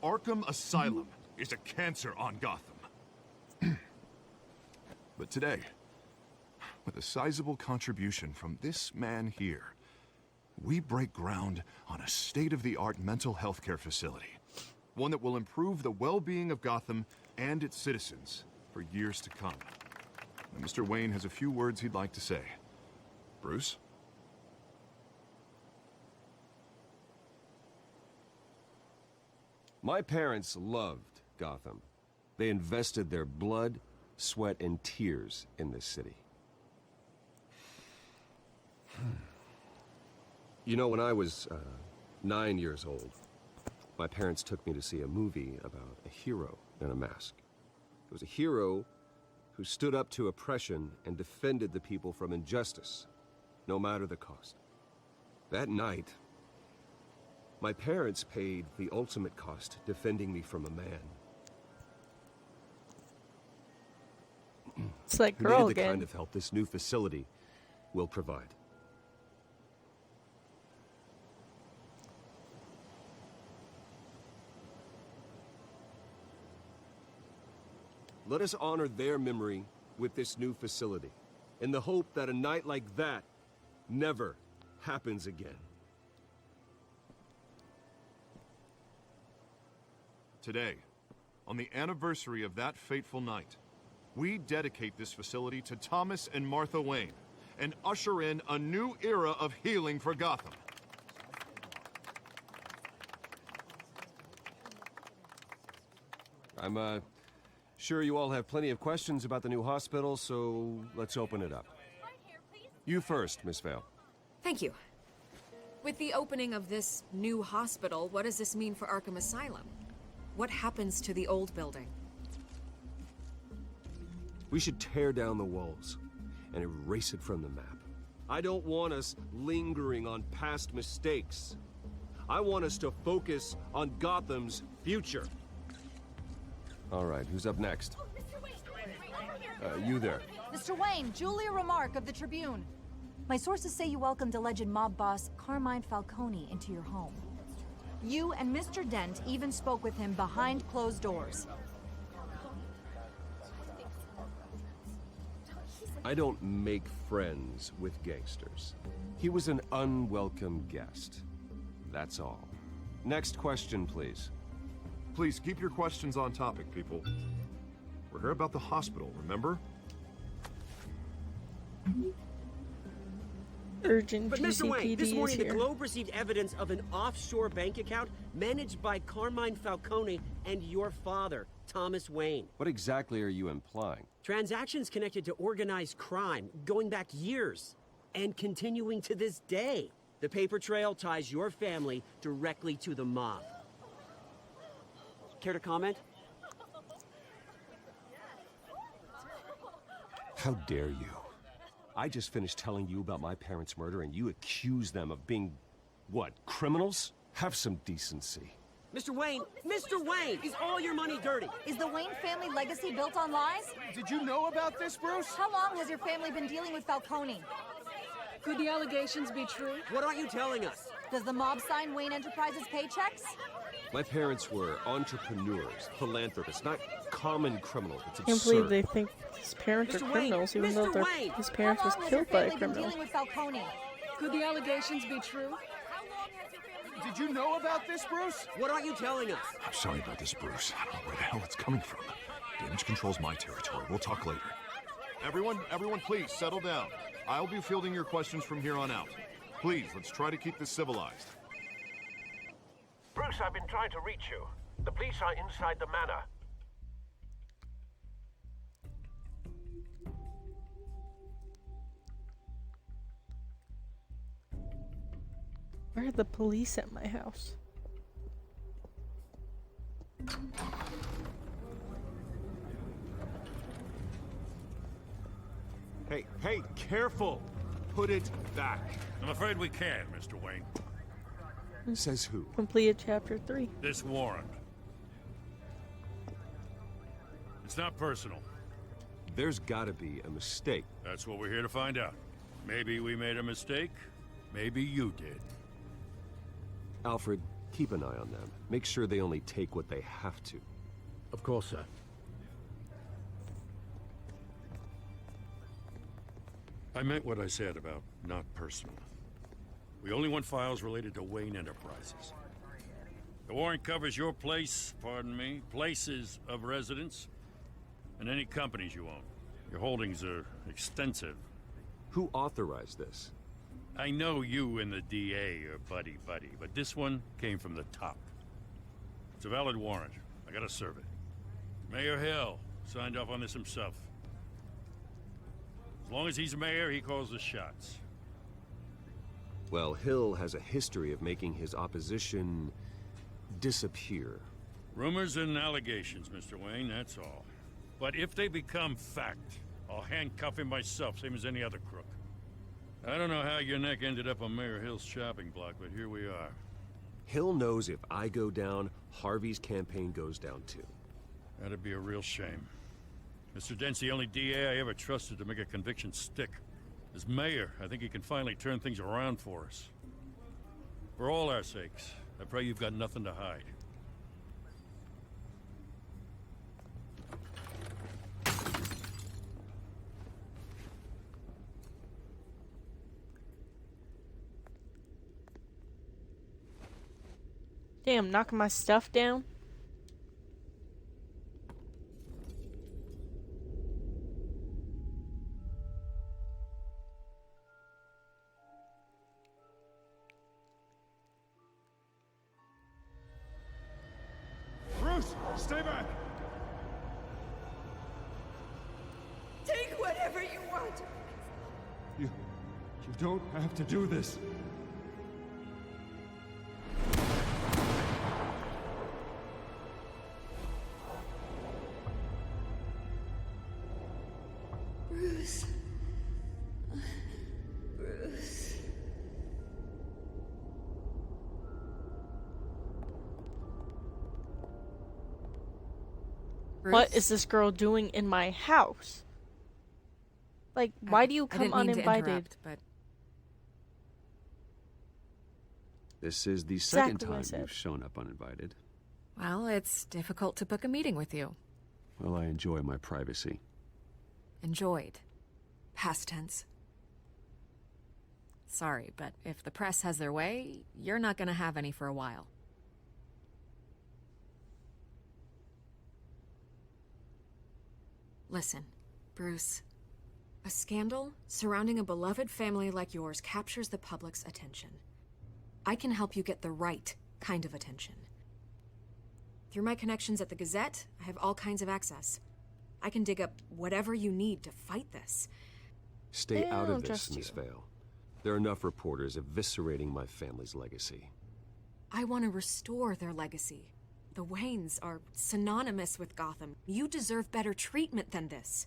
S10: Arkham Asylum is a cancer on Gotham. But today, with a sizable contribution from this man here, we break ground on a state-of-the-art mental health care facility. One that will improve the well-being of Gotham and its citizens for years to come. And Mr. Wayne has a few words he'd like to say. Bruce?
S5: My parents loved Gotham. They invested their blood, sweat, and tears in this city. You know, when I was 9 years old, my parents took me to see a movie about a hero in a mask. It was a hero who stood up to oppression and defended the people from injustice, no matter the cost. That night, my parents paid the ultimate cost defending me from a man.
S1: It's like
S5: who
S1: girl
S5: needed the
S1: again.
S5: kind of help this new facility will provide. Let us honor their memory with this new facility, in the hope that a night like that never happens again.
S10: Today, on the anniversary of that fateful night, we dedicate this facility to Thomas and Martha Wayne and usher in a new era of healing for Gotham.
S5: I'm, sure you all have plenty of questions about the new hospital, so let's open it up. You first, Miss Vale.
S15: Thank you. With the opening of this new hospital, what does this mean for Arkham Asylum? What happens to the old building?
S5: We should tear down the walls and erase it from the map. I don't want us lingering on past mistakes. I want us to focus on Gotham's future. All right, who's up next? You there.
S18: Mr. Wayne, Julia Remark of the Tribune. My sources say you welcomed alleged mob boss Carmine Falcone into your home. You and Mr. Dent even spoke with him behind closed doors.
S5: I don't make friends with gangsters. He was an unwelcome guest. That's all. Next question, please.
S10: Please keep your questions on topic, people. We're here about the hospital, remember?
S1: Urgent
S17: But Mr. Wayne, this
S1: GCPD
S17: morning
S1: is
S17: the
S1: here.
S17: Globe received evidence of an offshore bank account managed by Carmine Falcone and your father, Thomas Wayne.
S5: What exactly are you implying?
S17: Transactions connected to organized crime, going back years, and continuing to this day. The paper trail ties your family directly to the mob. Care to comment?
S5: How dare you? I just finished telling you about my parents' murder and you accuse them of being, what, criminals? Have some decency.
S17: Mr. Wayne, is all your money dirty?
S18: Is the Wayne family legacy built on lies?
S2: Did you know about this, Bruce?
S18: How long has your family been dealing with Falcone?
S8: Could the allegations be true?
S17: What aren't you telling us?
S18: Does the mob sign Wayne Enterprises paychecks?
S5: My parents were entrepreneurs, philanthropists, not common criminals. It's
S1: I can't believe
S5: absurd.
S1: they think his parents are
S17: Mr. Wayne,
S1: criminals, even though
S17: Mr. Wayne!
S1: his parents was
S18: How long has your
S1: killed by a
S18: family been
S1: criminal.
S18: dealing with Falcone?
S8: Could the allegations be true?
S2: Did you know about this, Bruce?
S17: What aren't you telling us?
S10: I'm sorry about this, Bruce. I don't know where the hell it's coming from. Damage control's my territory. We'll talk later. Everyone, please, settle down. I'll be fielding your questions from here on out. Please, let's try to keep this civilized.
S6: Bruce, I've been trying to reach you. The police are inside the manor.
S1: Where are the police at my house?
S5: Hey, careful! Put it back.
S3: I'm afraid we can, Mr. Wayne.
S5: Says who?
S1: Completed chapter 3.
S3: This warrant. It's not personal.
S5: There's gotta be a mistake.
S3: That's what we're here to find out. Maybe we made a mistake. Maybe you did.
S5: Alfred, keep an eye on them. Make sure they only take what they have to.
S11: Of course, sir.
S3: I meant what I said about not personal. We only want files related to Wayne Enterprises. The warrant covers your place, pardon me, places of residence, and any companies you own. Your holdings are extensive.
S5: Who authorized this?
S3: I know you and the DA are buddy-buddy, but this one came from the top. It's a valid warrant. I gotta serve it. Mayor Hill signed off on this himself. As long as he's mayor, he calls the shots.
S5: Well, Hill has a history of making his opposition disappear.
S3: Rumors and allegations, Mr. Wayne, that's all. But if they become fact, I'll handcuff him myself, same as any other crook. I don't know how your neck ended up on Mayor Hill's chopping block, but here we are.
S5: Hill knows if I go down, Harvey's campaign goes down too.
S3: That'd be a real shame. Mr. Dent's the only DA I ever trusted to make a conviction stick. As mayor, I think he can finally turn things around for us. For all our sakes, I pray you've got nothing to hide.
S1: Damn, knocking my stuff down?
S2: Bruce, stay back!
S14: whatever you want.
S7: You don't have to do this.
S14: Bruce. Bruce.
S1: What is this girl doing in my house? Like, why do you come uninvited?
S5: This is the
S1: Exactly
S5: second
S1: what I
S5: time
S1: said.
S5: you've shown up uninvited.
S15: Well, it's difficult to book a meeting with you.
S5: Well, I enjoy my privacy.
S15: Enjoyed. Past tense. Sorry, but if the press has their way, you're not gonna have any for a while. Listen, Bruce. A scandal surrounding a beloved family like yours captures the public's attention. I can help you get the right kind of attention. Through my connections at the Gazette, I have all kinds of access. I can dig up whatever you need to fight this.
S5: Stay
S1: Yeah,
S5: out
S1: I'll
S5: of this,
S1: trust
S5: Miss
S1: you.
S5: Vale. There are enough reporters eviscerating my family's legacy.
S15: I want to restore their legacy. The Waynes are synonymous with Gotham. You deserve better treatment than this.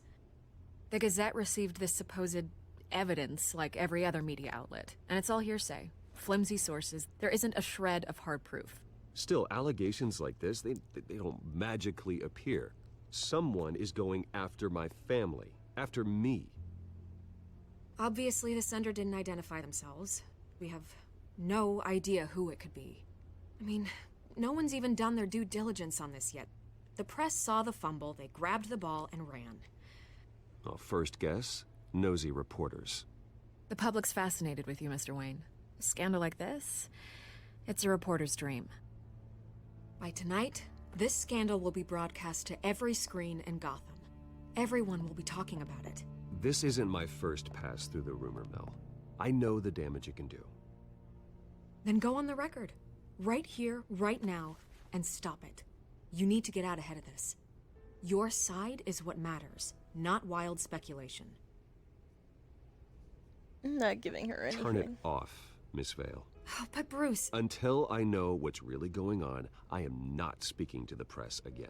S15: The Gazette received this supposed evidence like every other media outlet, and it's all hearsay. Flimsy sources. There isn't a shred of hard proof.
S5: Still, allegations like this, they don't magically appear. Someone is going after my family, after me.
S15: Obviously, the sender didn't identify themselves. We have no idea who it could be. I mean, no one's even done their due diligence on this yet. The press saw the fumble, they grabbed the ball and ran.
S5: Well, first guess, nosy reporters.
S15: The public's fascinated with you, Mr. Wayne. A scandal like this, it's a reporter's dream. By tonight, this scandal will be broadcast to every screen in Gotham. Everyone will be talking about it.
S5: This isn't my first pass through the rumor mill. I know the damage it can do.
S15: Then go on the record. Right here, right now, and stop it. You need to get out ahead of this. Your side is what matters, not wild speculation.
S1: I'm not giving her anything.
S5: Turn it off, Miss Vale.
S15: Oh, but Bruce...
S5: Until I know what's really going on, I am not speaking to the press again.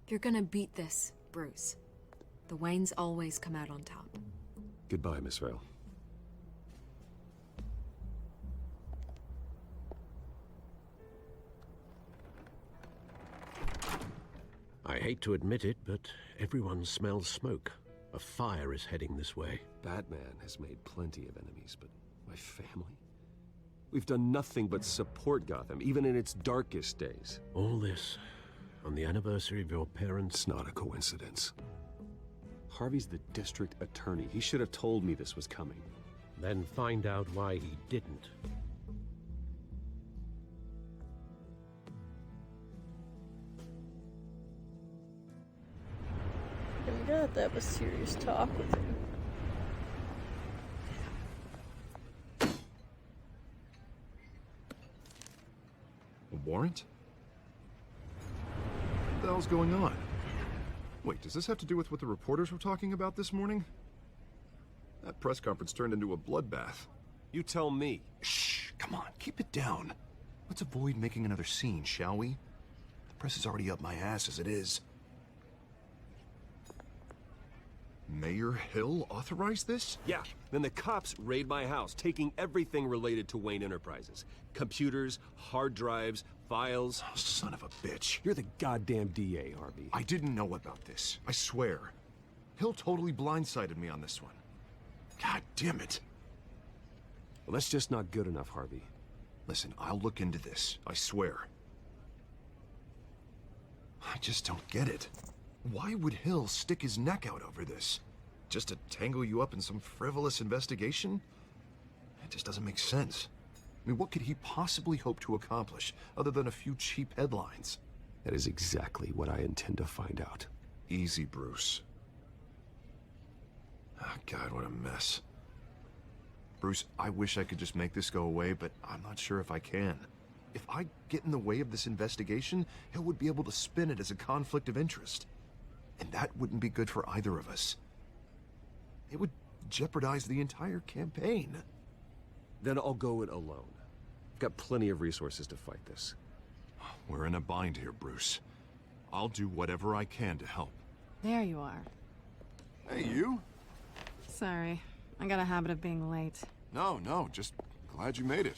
S15: You're gonna beat this, Bruce. The Waynes always come out on top.
S5: Goodbye, Miss Vale.
S11: I hate to admit it, but everyone smells smoke. A fire is heading this way.
S5: Batman has made plenty of enemies, but my family? We've done nothing but support Gotham, even in its darkest days.
S11: All this on the anniversary of your parents'...
S5: It's not a coincidence. Harvey's the district attorney. He should have told me this was coming.
S11: Then find out why he didn't.
S1: I'm gonna have to have a serious talk with him.
S10: A warrant? What the hell's going on? Wait, does this have to do with what the reporters were talking about this morning? That press conference turned into a bloodbath.
S5: You tell me.
S10: Shh, come on, keep it down. Let's avoid making another scene, shall we? The press is already up my ass as it is. Mayor Hill authorized this?
S5: Yeah, then the cops raid my house, taking everything related to Wayne Enterprises. Computers, hard drives, files.
S10: Oh, son of a bitch.
S5: You're the goddamn DA, Harvey.
S10: I didn't know about this, I swear. Hill totally blindsided me on this one. God damn it.
S5: Well, that's just not good enough, Harvey.
S10: Listen, I'll look into this, I swear. I just don't get it. Why would Hill stick his neck out over this? Just to tangle you up in some frivolous investigation? It just doesn't make sense. I mean, what could he possibly hope to accomplish other than a few cheap headlines?
S5: That is exactly what I intend to find out.
S10: Easy, Bruce. Oh, God, what a mess. Bruce, I wish I could just make this go away, but I'm not sure if I can. If I get in the way of this investigation, Hill would be able to spin it as a conflict of interest. And that wouldn't be good for either of us. It would jeopardize the entire campaign.
S5: Then I'll go it alone. I've got plenty of resources to fight this.
S10: We're in a bind here, Bruce. I'll do whatever I can to help.
S8: There you are.
S10: Hey, you?
S8: Sorry, I got a habit of being late.
S10: No, just glad you made it.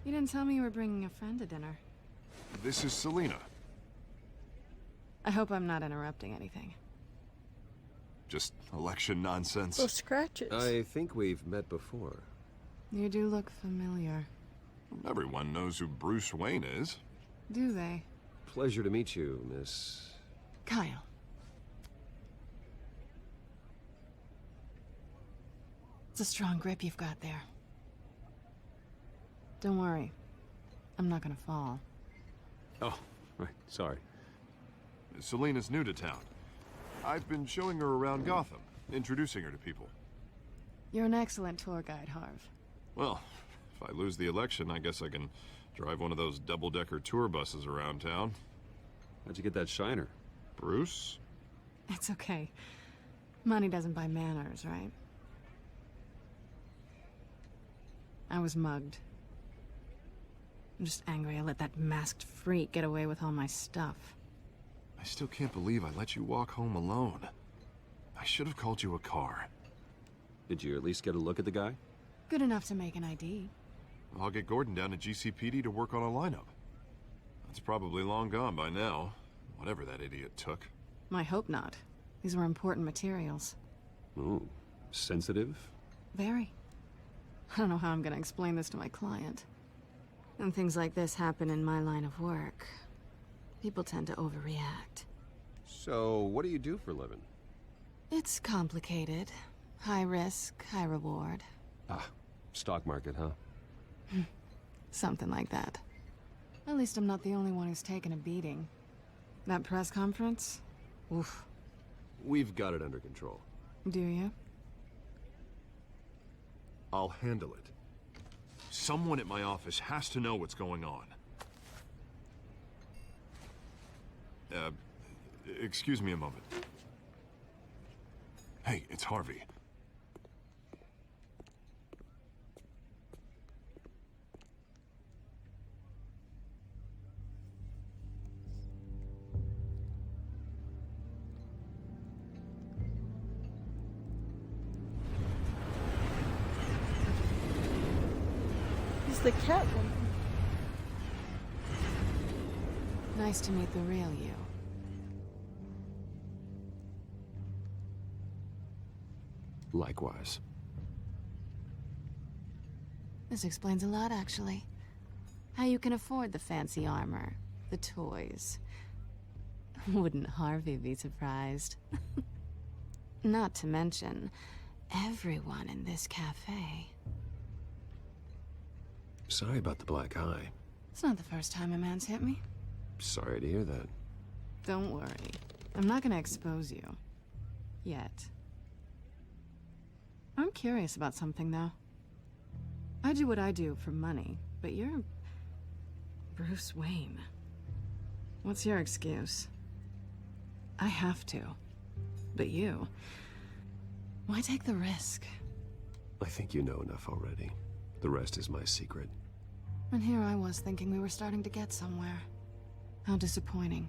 S8: You didn't tell me you were bringing a friend to dinner.
S10: This is Selina.
S8: I hope I'm not interrupting anything.
S10: Just election nonsense.
S1: Those scratches.
S5: I think we've met before.
S8: You do look familiar.
S10: Everyone knows who Bruce Wayne is.
S8: Do they?
S5: Pleasure to meet you, Miss...
S8: Kyle. It's a strong grip you've got there. Don't worry. I'm not gonna fall.
S5: Oh, right. Sorry.
S10: Selina's new to town. I've been showing her around Gotham, introducing her to people.
S8: You're an excellent tour guide, Harv.
S10: Well, if I lose the election, I guess I can drive one of those double-decker tour buses around town.
S5: How'd you get that shiner?
S10: Bruce?
S8: It's okay. Money doesn't buy manners, right? I was mugged. I'm just angry I let that masked freak get away with all my stuff.
S10: I still can't believe I let you walk home alone. I should have called you a car.
S5: Did you at least get a look at the guy?
S8: Good enough to make an ID.
S10: I'll get Gordon down to GCPD to work on a lineup. That's probably long gone by now, whatever that idiot took.
S8: I hope not. These were important materials.
S5: Ooh, sensitive?
S8: Very. I don't know how I'm gonna explain this to my client. When things like this happen in my line of work, people tend to overreact.
S5: So, what do you do for a living?
S8: It's complicated. High risk, high reward.
S5: Ah, stock market, huh?
S8: Something like that. At least I'm not the only one who's taken a beating. That press conference? Oof.
S5: We've got it under control.
S8: Do you?
S10: I'll handle it. Someone at my office has to know what's going on. Excuse me a moment. Hey, it's Harvey.
S1: He's the Catwoman.
S8: Nice to meet the real you.
S5: Likewise.
S8: This explains a lot, actually. How you can afford the fancy armor, the toys. Wouldn't Harvey be surprised? Not to mention, everyone in this cafe.
S5: Sorry about the black eye.
S8: It's not the first time a man's hit me.
S5: Sorry to hear that.
S8: Don't worry. I'm not gonna expose you. Yet. I'm curious about something, though. I do what I do for money, but you're... Bruce Wayne. What's your excuse? I have to. But you... Why take the risk?
S5: I think you know enough already. The rest is my secret.
S8: And here I was thinking we were starting to get somewhere. How disappointing.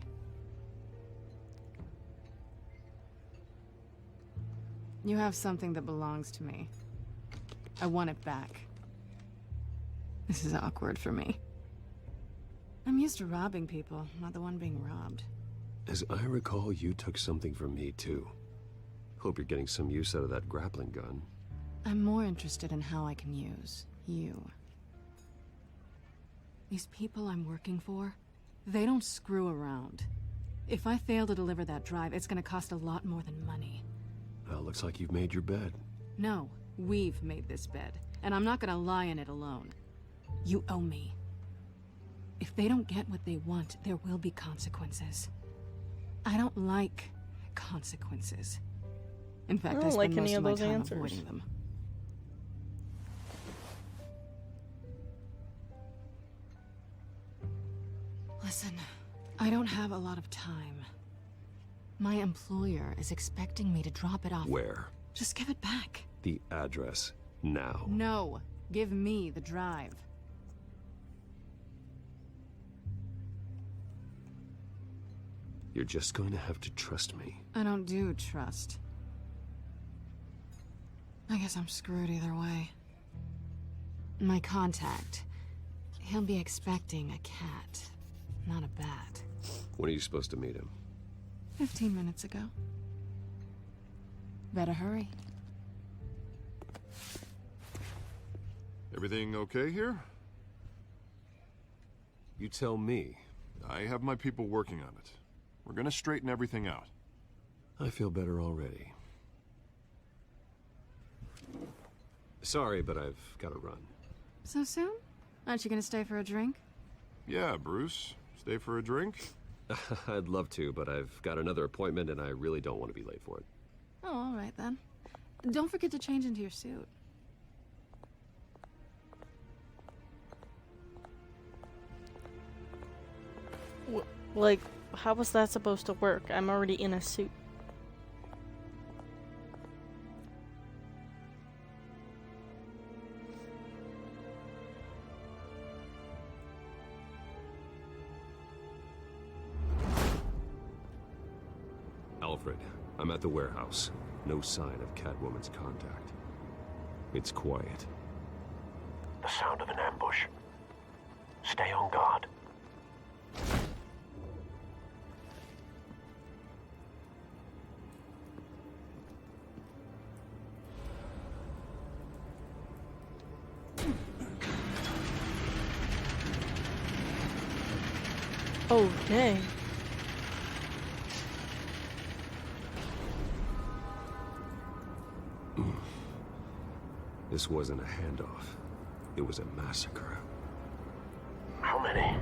S8: You have something that belongs to me. I want it back. This is awkward for me. I'm used to robbing people, not the one being robbed.
S5: As I recall, you took something from me, too. Hope you're getting some use out of that grappling gun.
S8: I'm more interested in how I can use you. These people I'm working for, they don't screw around. If I fail to deliver that drive, it's gonna cost a lot more than money.
S5: Well, looks like you've made your bed.
S8: No, we've made this bed, and I'm not gonna lie in it alone. You owe me. If they don't get what they want, there will be consequences. I don't like consequences. In fact,
S1: I
S8: I
S1: don't
S8: spend
S1: like
S8: most
S1: any
S8: of
S1: of
S8: my
S1: those
S8: time
S1: answers.
S8: avoiding them. Listen, I don't have a lot of time. My employer is expecting me to drop it off.
S5: Where?
S8: Just give it back.
S5: The address. Now.
S8: No, give me the drive.
S5: You're just going to have to trust me.
S8: I don't do trust. I guess I'm screwed either way. My contact. He'll be expecting a cat, not a bat.
S5: When are you supposed to meet him?
S8: 15 minutes ago. Better hurry.
S10: Everything okay here?
S5: You tell me.
S10: I have my people working on it. We're gonna straighten everything out.
S5: I feel better already. Sorry, but I've got to run.
S8: So soon? Aren't you gonna stay for a drink?
S10: Yeah, Bruce. Stay for a drink?
S5: I'd love to, but I've got another appointment and I really don't want to be late for it.
S8: Oh, all right then. Don't forget to change into your suit.
S1: Like, how was that supposed to work? I'm already in a suit.
S5: Alfred, I'm at the warehouse. No sign of Catwoman's contact. It's quiet.
S6: The sound of an ambush. Stay on guard.
S1: Oh, dang.
S5: This wasn't a handoff. It was a massacre.
S6: How many?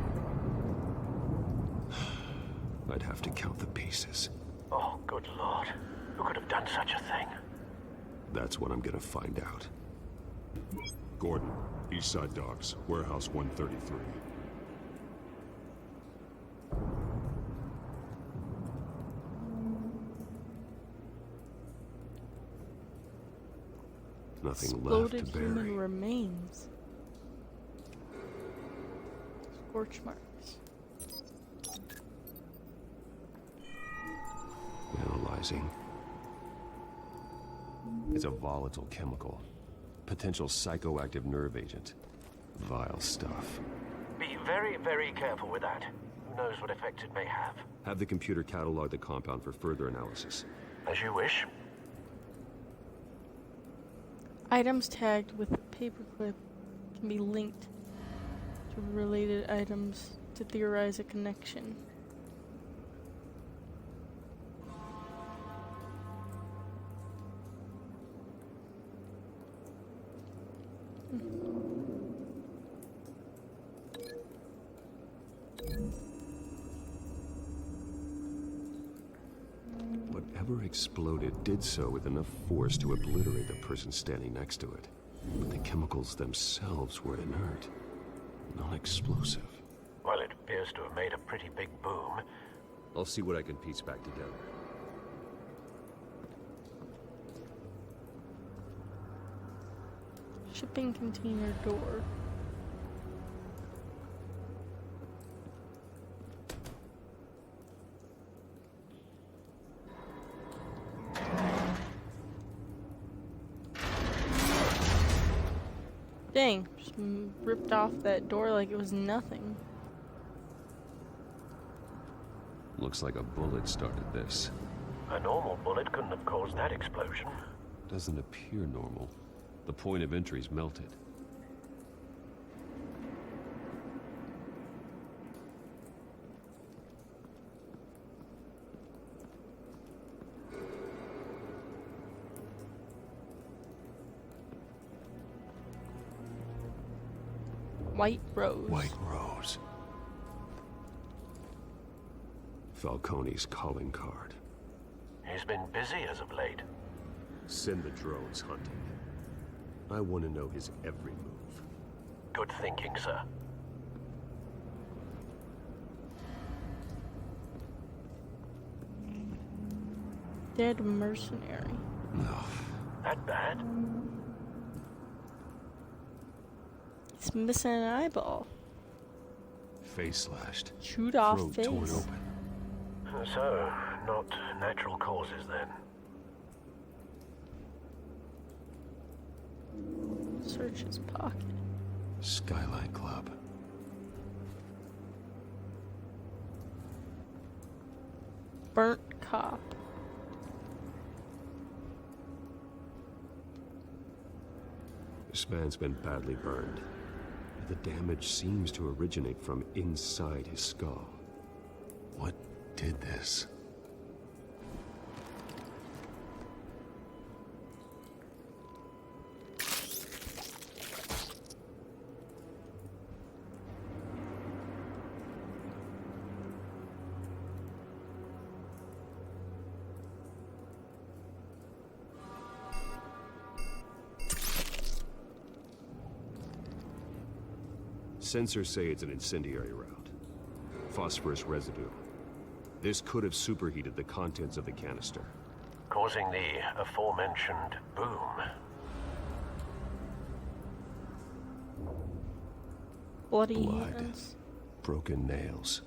S5: I'd have to count the pieces.
S6: Oh, good lord. Who could have done such a thing?
S5: That's what I'm gonna find out.
S10: Gordon, Eastside Docks, Warehouse 133.
S5: Nothing left
S1: Exploded
S5: to bury.
S1: human remains. Scorch marks.
S5: Analyzing. It's a volatile chemical. Potential psychoactive nerve agent. Vile stuff.
S6: Be very, very careful with that. Who knows what effect it may have.
S5: Have the computer catalog the compound for further analysis.
S6: As you wish.
S1: Items tagged with a paperclip can be linked to related items to theorize a connection.
S5: Whatever exploded did so with enough force to obliterate the person standing next to it. But the chemicals themselves were inert, non-explosive.
S6: Well, it appears to have made a pretty big boom.
S5: I'll see what I can piece back together.
S1: Shipping container door. Dang, just ripped off that door like it was nothing.
S5: Looks like a bullet started this.
S6: A normal bullet couldn't have caused that explosion.
S5: Doesn't appear normal. The point of entry's melted.
S1: White rose.
S10: White rose.
S5: Falcone's calling card.
S6: He's been busy as of late.
S5: Send the drones hunting. I want to know his every move.
S6: Good thinking, sir.
S1: Dead mercenary.
S5: No.
S6: That bad?
S1: He's missing an eyeball.
S5: Face slashed.
S1: Chewed off
S5: Throat
S1: face.
S5: torn open.
S6: So, not natural causes then.
S1: Search his pocket.
S5: Skyline Club.
S1: Burnt cop.
S5: This man's been badly burned. The damage seems to originate from inside his skull. What did this? Sensors say it's an incendiary round. Phosphorus residue. This could have superheated the contents of the canister,
S6: causing the aforementioned boom.
S1: Bloody
S5: Blood,
S1: hands.
S5: broken nails,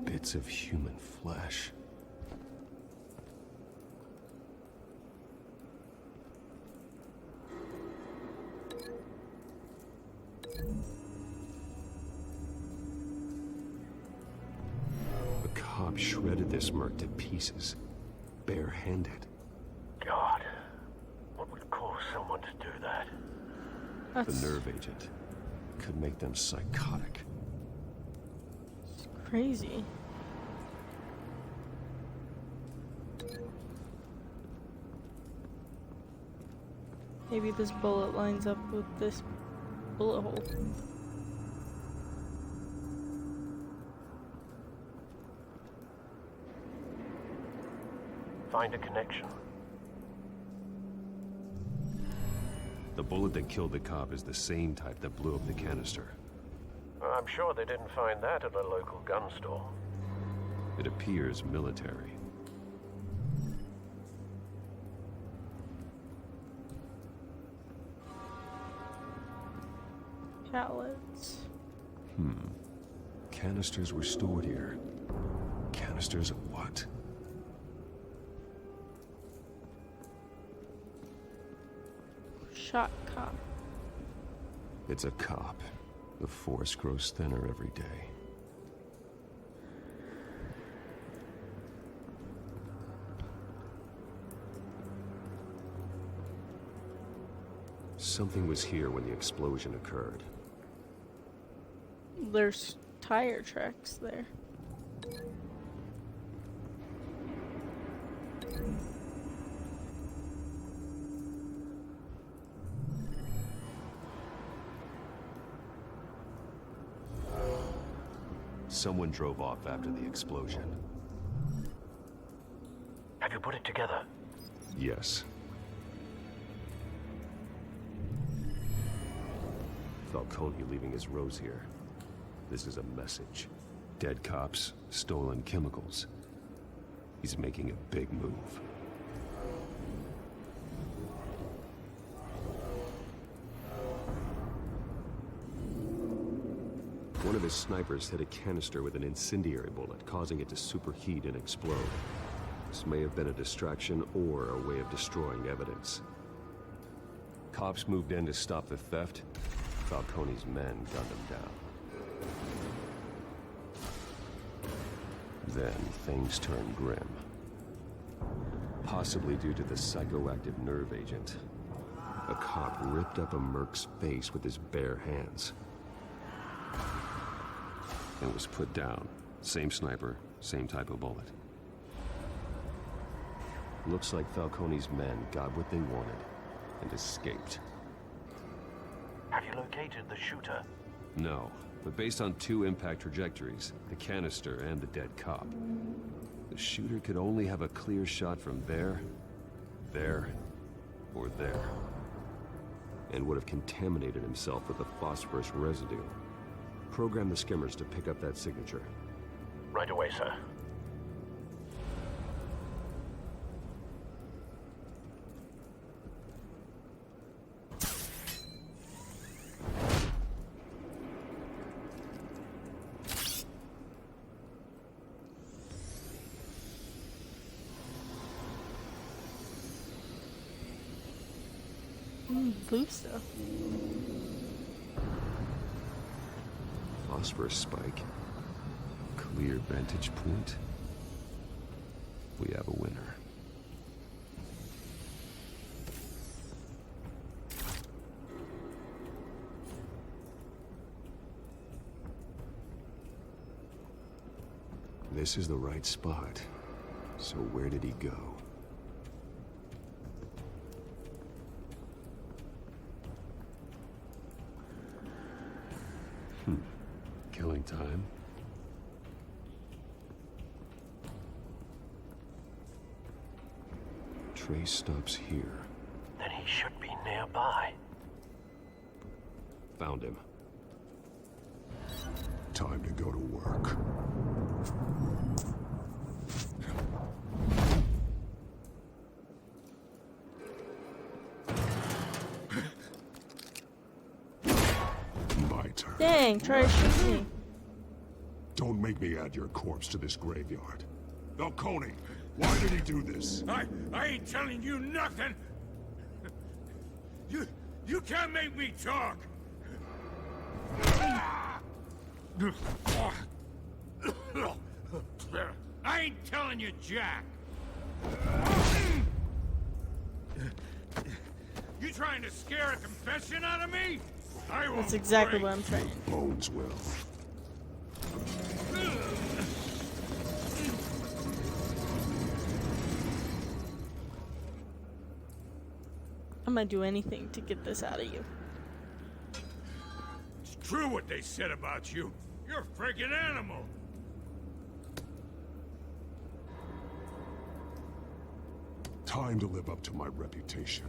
S5: bits of human flesh. The cop shredded this merc to pieces, bare-handed.
S6: God, what would cause someone to do that?
S5: The nerve agent could make them psychotic.
S1: It's crazy. Maybe this bullet lines up with this bullet hole.
S6: Find a connection.
S5: The bullet that killed the cop is the same type that blew up the canister.
S6: I'm sure they didn't find that at a local gun store.
S5: It appears military.
S1: Pallets.
S5: Canisters were stored here. Canisters of what?
S1: Shot cop.
S5: It's a cop. The force grows thinner every day. Something was here when the explosion occurred.
S1: There's tire tracks there.
S5: Someone drove off after the explosion.
S6: Have you put it together?
S5: Yes. Falcone leaving his rose here. This is a message. Dead cops, stolen chemicals. He's making a big move. One of his snipers hit a canister with an incendiary bullet, causing it to superheat and explode. This may have been a distraction or a way of destroying evidence. Cops moved in to stop the theft. Falcone's men gunned him down. Then things turned grim. Possibly due to the psychoactive nerve agent. A cop ripped up a merc's face with his bare hands. And was put down. Same sniper, same type of bullet. Looks like Falcone's men got what they wanted and escaped.
S6: Have you located the shooter?
S5: No, but based on two impact trajectories, the canister and the dead cop, the shooter could only have a clear shot from there, there, or there, and would have contaminated himself with the phosphorus residue. Program the skimmers to pick up that signature.
S6: Right away, sir.
S1: Food stuff.
S5: Phosphorus spike. Clear vantage point. We have a winner. This is the right spot. So where did he go? Killing time. Trace stops here.
S6: Then he should be nearby.
S5: Found him.
S10: Time to go to work. My turn.
S1: Dang, try to shoot me.
S10: Don't make me add your corpse to this graveyard. Falcone, why did he do this?
S3: I ain't telling you nothing. You can't make me talk. I ain't telling you, Jack. You trying to scare a confession out of me?
S1: That's exactly what I'm trying.
S10: Bones will.
S1: I'm gonna do anything to get this out of you.
S3: It's true what they said about you. You're a freaking animal.
S10: Time to live up to my reputation.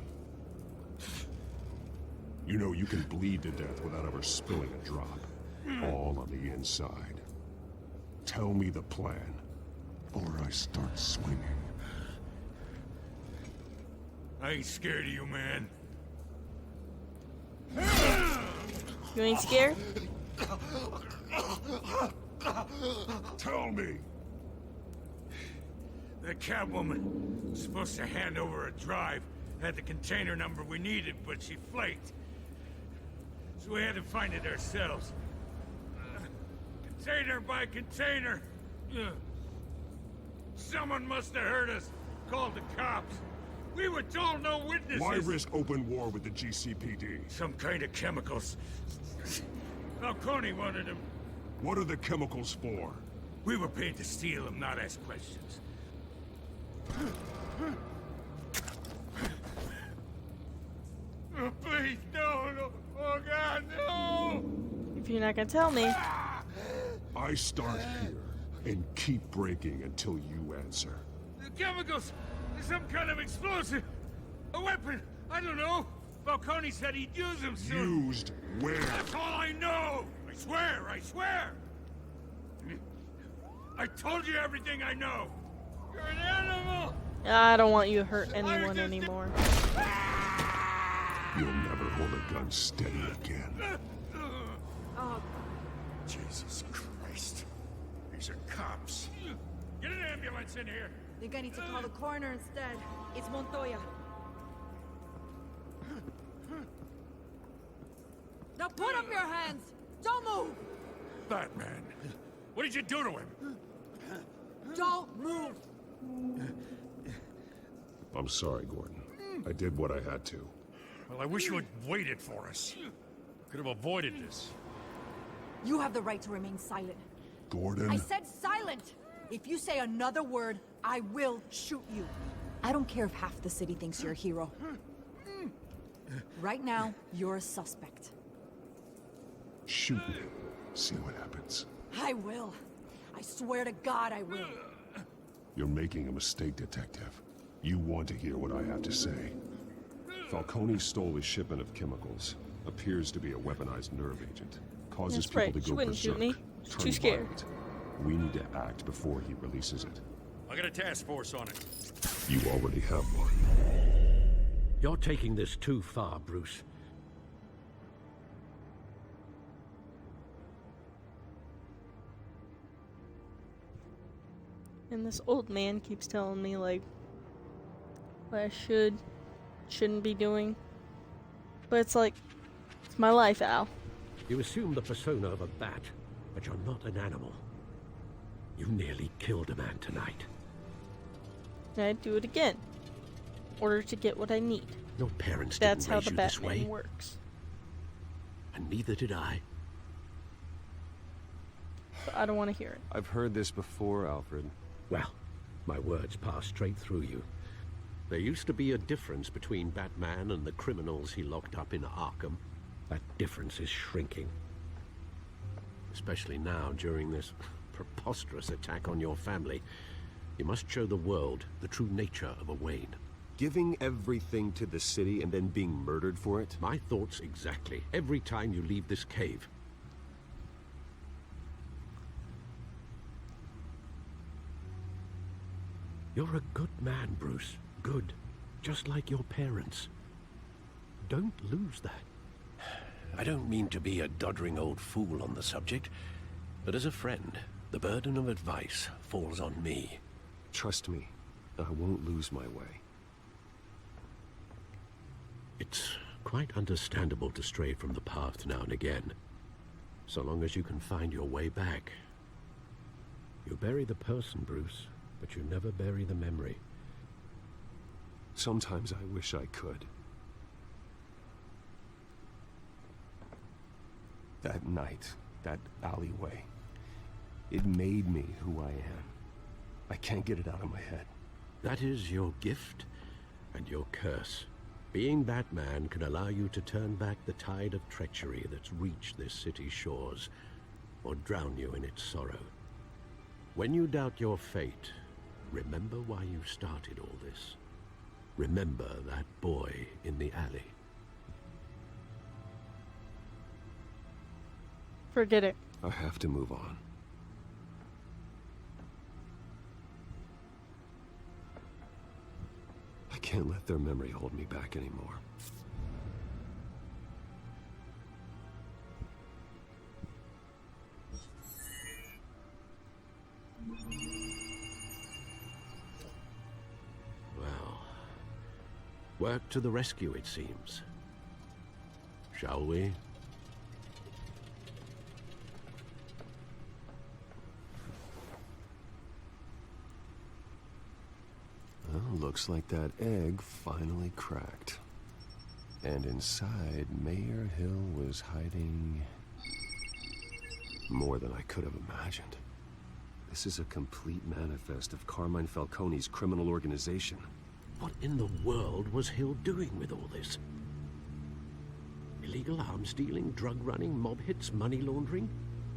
S10: You know you can bleed to death without ever spilling a drop. All on the inside. Tell me the plan, or I start swinging.
S3: I ain't scared of you, man.
S1: You ain't scared?
S10: Tell me.
S3: The Catwoman was supposed to hand over a drive, had the container number we needed, but she flaked. So we had to find it ourselves. Container by container. Someone must have heard us, called the cops. We were told no witnesses.
S10: Why risk open war with the GCPD?
S3: Some kind of chemicals. Falcone wanted them.
S10: What are the chemicals for?
S3: We were paid to steal them, not ask questions. Oh, please, no. Oh, God, no!
S1: If you're not gonna tell me.
S10: I start here and keep breaking until you answer.
S3: The chemicals! Some kind of explosive! A weapon! I don't know! Falcone said he'd use them soon!
S10: Used where?
S3: That's all I know! I swear! I told you everything I know! You're an animal!
S1: I don't want you to hurt anyone anymore.
S10: You'll never hold a gun steady again.
S3: Oh. Jesus Christ. These are cops. Get an ambulance in here!
S18: I think I need to call the coroner instead. It's Montoya. Now put up your hands! Don't move!
S3: Batman, what did you do to him?
S18: Don't move!
S10: I'm sorry, Gordon. I did what I had to.
S3: Well, I wish you had waited for us. Could have avoided this.
S18: You have the right to remain silent.
S10: Gordon?
S18: I said silent! If you say another word, I will shoot you. I don't care if half the city thinks you're a hero. Right now, you're a suspect.
S10: Shoot me. See what happens.
S18: I will. I swear to God I will.
S19: You're making a mistake, Detective. You want to hear what I have to say. Falcone stole a shipment of chemicals. Appears to be a weaponized nerve agent. Causes
S1: That's right.
S19: people to
S1: She
S19: go
S1: wouldn't shoot
S19: berserk.
S1: me. She's too scared.
S19: Violent. We need to act before he releases it.
S20: I got a task force on it.
S19: You already have one.
S11: You're taking this too far, Bruce.
S1: And this old man keeps telling me, like, what I shouldn't be doing. But it's like, it's my life, Al.
S11: You assume the persona of a bat, but you're not an animal. You nearly killed a man tonight.
S1: And I'd do it again. In order to get what I need.
S11: Your parents
S1: That's
S11: didn't
S1: how
S11: raise
S1: the
S11: you this
S1: Batman
S11: way.
S1: works.
S11: And neither did I.
S1: But I don't want to hear it.
S5: I've heard this before, Alfred.
S11: Well, my words pass straight through you. There used to be a difference between Batman and the criminals he locked up in Arkham. That difference is shrinking. Especially now, during this preposterous attack on your family. You must show the world the true nature of a Wayne.
S5: Giving everything to the city and then being murdered for it?
S11: My thoughts exactly. Every time you leave this cave. You're a good man, Bruce. Good. Just like your parents. Don't lose that.
S6: I don't mean to be a doddering old fool on the subject, but as a friend, the burden of advice falls on me.
S5: Trust me, I won't lose my way.
S11: It's quite understandable to stray from the path now and again, so long as you can find your way back. You bury the person, Bruce, but you never bury the memory.
S5: Sometimes I wish I could. That night, that alleyway, it made me who I am. I can't get it out of my head.
S11: That is your gift and your curse. Being Batman can allow you to turn back the tide of treachery that's reached this city's shores, or drown you in its sorrow. When you doubt your fate, remember why you started all this. Remember that boy in the alley.
S1: Forget it.
S5: I have to move on. I can't let their memory hold me back anymore.
S11: Well, work to the rescue, it seems. Shall we?
S5: Well, looks like that egg finally cracked. And inside, Mayor Hill was hiding more than I could have imagined. This is a complete manifest of Carmine Falcone's criminal organization.
S11: What in the world was Hill doing with all this? Illegal arms dealing, drug running, mob hits, money laundering?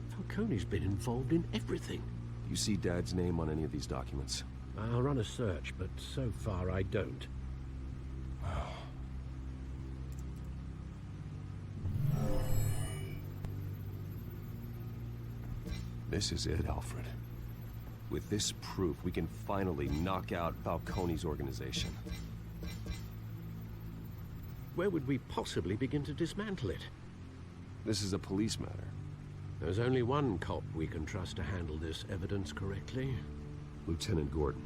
S11: Falcone's been involved in everything.
S5: Do you see Dad's name on any of these documents?
S11: I'll run a search, but so far I don't.
S5: This is it, Alfred. With this proof, we can finally knock out Falcone's organization.
S11: Where would we possibly begin to dismantle it?
S5: This is a police matter.
S11: There's only one cop we can trust to handle this evidence correctly.
S5: Lieutenant Gordon.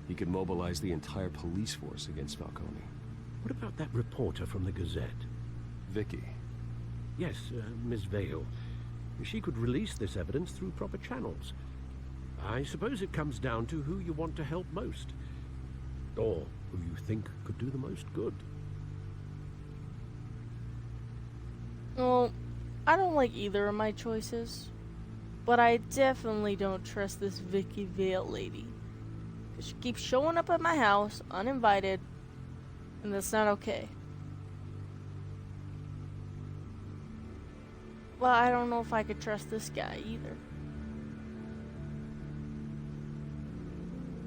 S5: He could mobilize the entire police force against Falcone.
S11: What about that reporter from the Gazette?
S5: Vicky.
S11: Yes, Miss Vale. She could release this evidence through proper channels. I suppose it comes down to who you want to help most. Or who you think could do the most good.
S1: Well, I don't like either of my choices. But I definitely don't trust this Vicky Vale lady. She keeps showing up at my house, uninvited. And that's not okay. Well, I don't know if I could trust this guy either.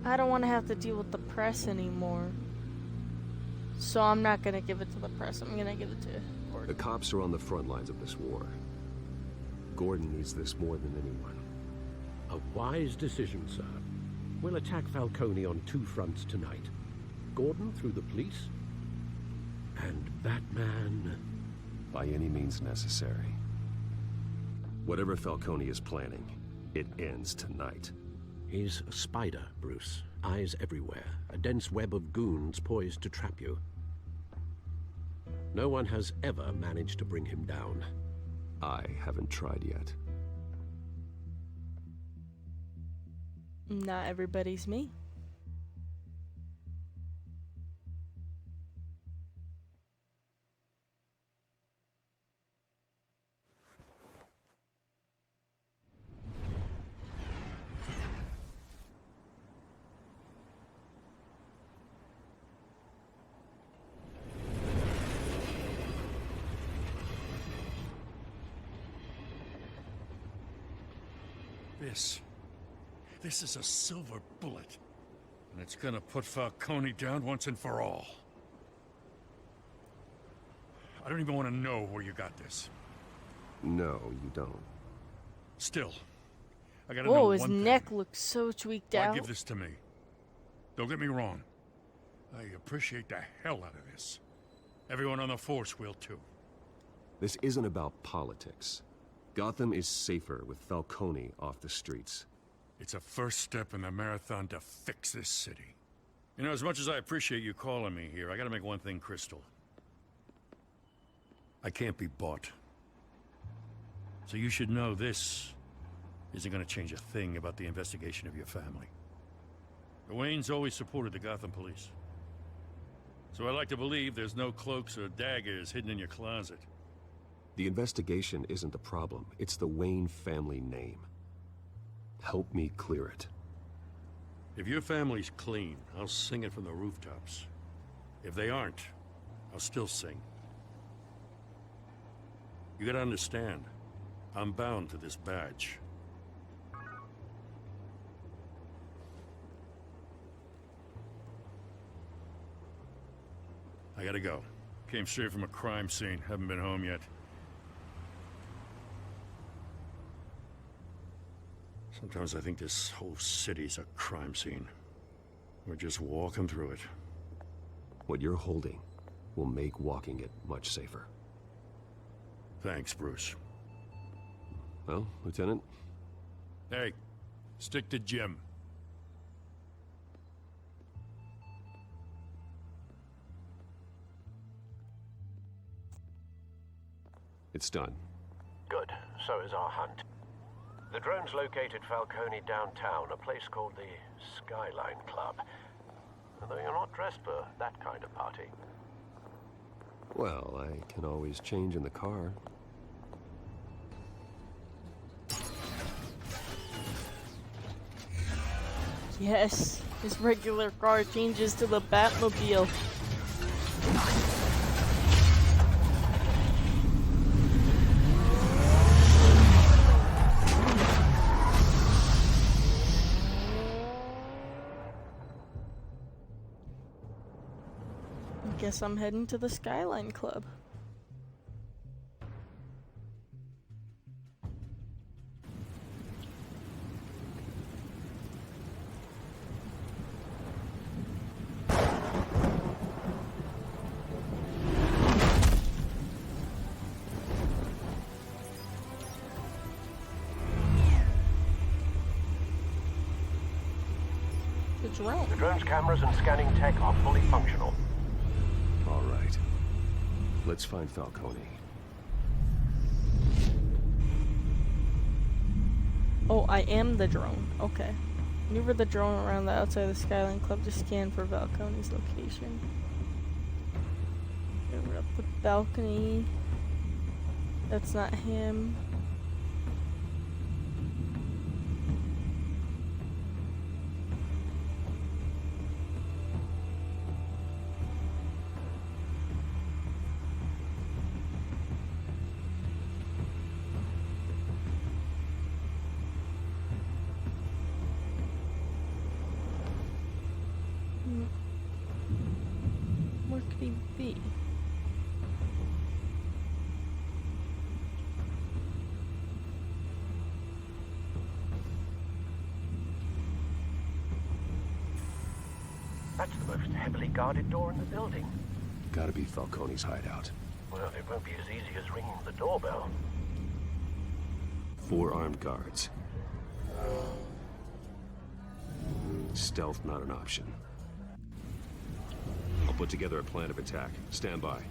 S1: I don't want to have to deal with the press anymore. So I'm not gonna give it to the press. I'm gonna give it to Gordon.
S5: The cops are on the front lines of this war. Gordon needs this more than anyone.
S11: A wise decision, sir. We'll attack Falcone on 2 fronts tonight. Gordon through the police, and Batman...
S5: by any means necessary. Whatever Falcone is planning, it ends tonight.
S11: He's a spider, Bruce. Eyes everywhere. A dense web of goons poised to trap you. No one has ever managed to bring him down.
S5: I haven't tried yet.
S1: Not everybody's me.
S20: This is a silver bullet. And it's gonna put Falcone down once and for all. I don't even want to know where you got this.
S5: No, you don't.
S20: Still, I gotta know
S1: Whoa,
S20: one
S1: his
S20: thing.
S1: neck looks so tweaked
S20: Why
S1: out.
S20: give this to me? Don't get me wrong. I appreciate the hell out of this. Everyone on the force will too.
S5: This isn't about politics. Gotham is safer with Falcone off the streets.
S20: It's a first step in the marathon to fix this city. You know, as much as I appreciate you calling me here, I gotta make one thing crystal. I can't be bought. So you should know this isn't gonna change a thing about the investigation of your family. The Waynes always supported the Gotham police. So I like to believe there's no cloaks or daggers hidden in your closet.
S5: The investigation isn't the problem. It's the Wayne family name. Help me clear it.
S20: If your family's clean, I'll sing it from the rooftops. If they aren't, I'll still sing. You gotta understand, I'm bound to this badge. I gotta go. Came straight from a crime scene. Haven't been home yet. Sometimes I think this whole city's a crime scene. We're just walking through it.
S5: What you're holding will make walking it much safer.
S20: Thanks, Bruce.
S5: Well, Lieutenant?
S20: Hey, stick to Jim.
S5: It's done.
S11: Good. So is our hunt. The drones located Falcone downtown, a place called the Skyline Club. Although you're not dressed for that kind of party.
S5: Well, I can always change in the car.
S1: Yes, his regular car changes to the Batmobile. Guess I'm heading to the Skyline Club. The drone.
S11: The drone's cameras and scanning tech are fully functional.
S5: All right. Let's find Falcone.
S1: Oh, I am the drone. Okay. Maneuver the drone around the outside of the Skyline Club to scan for Falcone's location. We're up the balcony. That's not him. he be?
S6: That's the most heavily guarded door in the building.
S5: Gotta be Falcone's hideout.
S6: Well, it won't be as easy as ringing the doorbell.
S5: 4 armed guards. Stealth not an option. I'll put together a plan of attack. Stand by.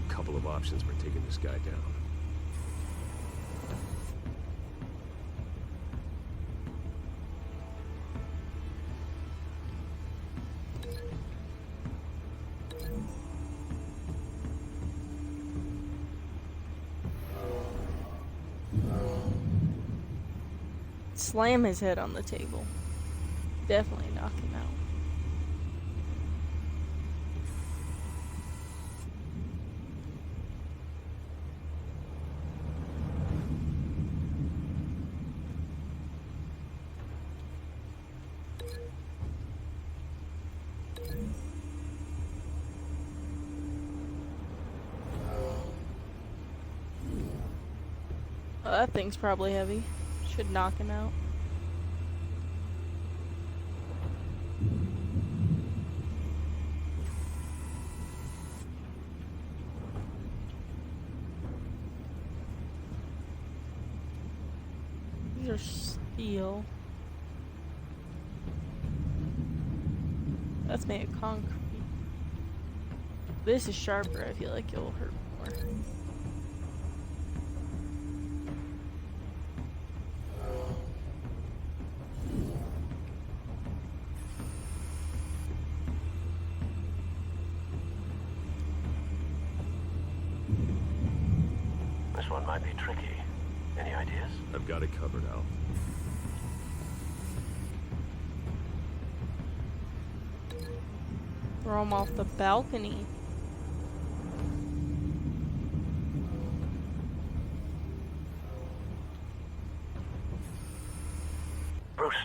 S5: Couple of options for taking this guy down.
S1: Slam his head on the table. Definitely knock him out. Oh, that thing's probably heavy. Should knock him out. These are steel. That's made of concrete. This is sharper. I feel like it'll hurt more.
S6: This one might be tricky. Any ideas?
S5: I've got it covered, Al.
S1: Throw him off the balcony.
S6: Bruce,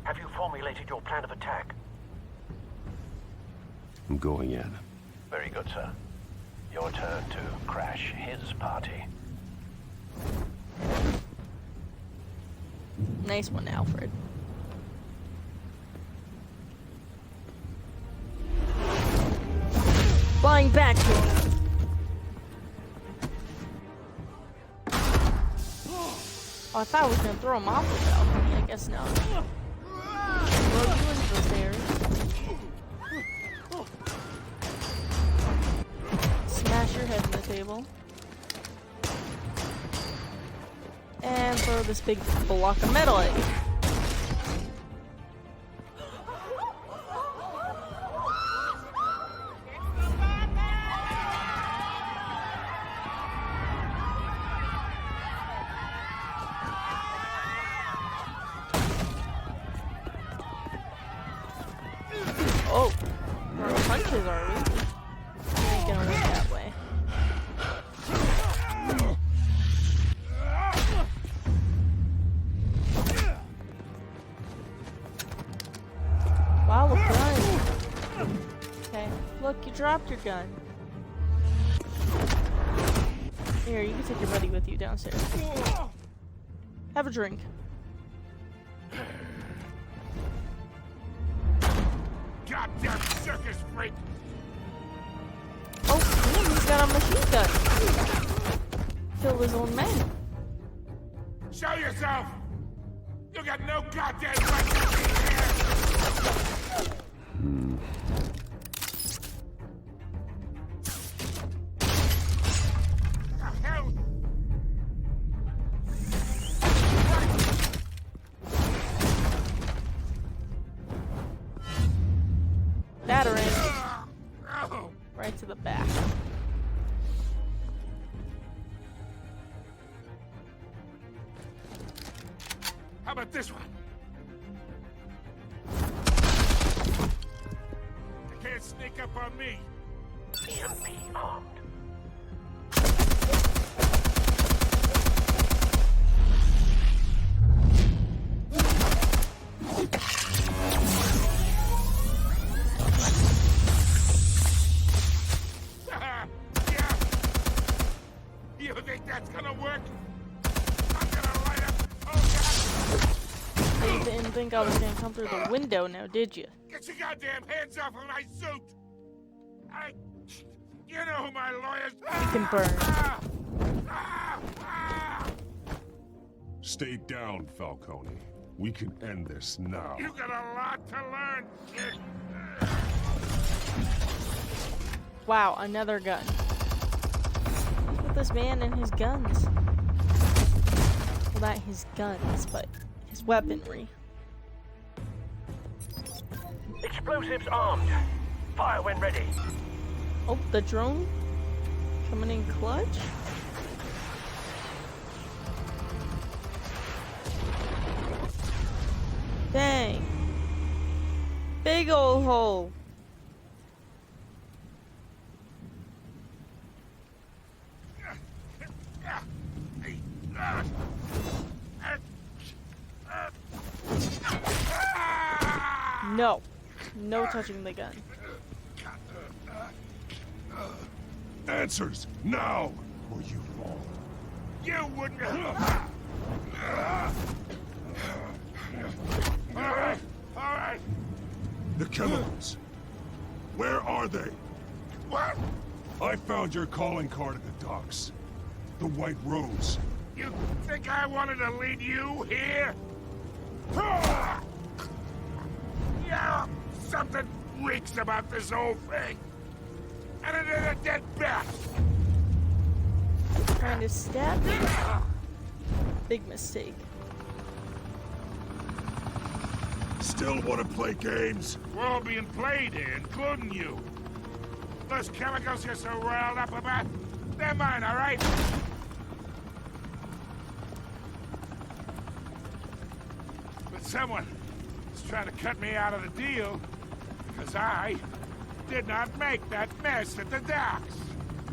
S6: have you formulated your plan of attack?
S5: I'm going in.
S6: Very good, sir. Your turn to crash his party.
S1: Nice one, Alfred. Flying back to him. Oh, I thought I was gonna throw him off the balcony. I guess not. Throw you into the stairs. Smash your head in the table. And throw this big block of metal at you. Oh, our punches are weak. Ain't gonna work that way. Wow, a gun. Okay, look, you dropped your gun. Here, you can take your buddy with you downstairs. Have a drink.
S3: Goddamn circus freak!
S1: Oh, damn, he's got a machine gun. Killed his own man.
S3: Show yourself! You got no goddamn right to be here! The hell?
S1: Battering. Right to the back.
S3: How about this one? They can't sneak up on me.
S6: EMP armed.
S3: that's gonna work. I'm gonna light up. Oh, God.
S1: You didn't think I was gonna come through the window now, did you?
S3: Get your goddamn hands off of my suit! You know who my lawyers...
S1: You can burn.
S19: Stay down, Falcone. We can end this now.
S3: You got a lot to learn, kid.
S1: Wow, another gun. What's with this man and his guns? Well, not his guns, but his weaponry.
S21: Explosives armed. Fire when ready.
S1: Oh, the drone coming in clutch. Dang. Big old hole. No. No touching the gun.
S19: Answers, now, or you fall.
S3: You wouldn't... Alright, alright.
S19: The chemicals. Where are they?
S3: What?
S19: I found your calling card at the docks. The White Rose.
S3: You think I wanted to lead you here? Yeah, something reeks about this whole thing. And it is a dead bat.
S1: Trying to stab me? Big mistake.
S19: Still want to play games?
S3: We're all being played here, including you. Those chemicals you're so riled up about, they're mine, all right? But someone is trying to cut me out of the deal because I did not make that mess at the docks.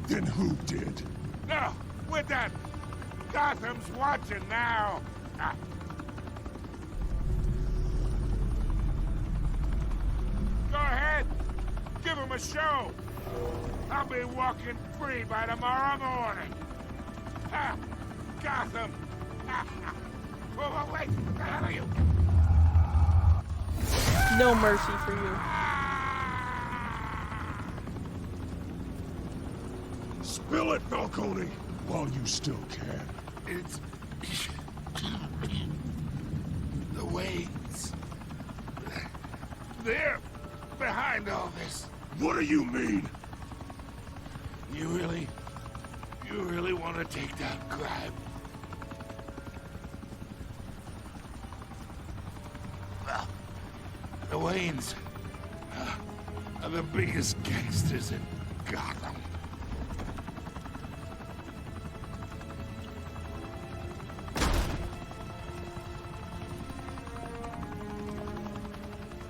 S19: Then who did?
S3: No, we're done. Gotham's watching now. Go ahead. Give him a show. I'll be walking free by tomorrow morning. Ha! Gotham. Whoa, wait. The hell are you?
S1: No mercy for you.
S19: Spill it, Falcone, while you still can.
S3: It's... the Waynes. They're behind all this.
S19: What do you mean?
S3: You really want to take down crime? Well, the Waynes are the biggest gangsters in Gotham.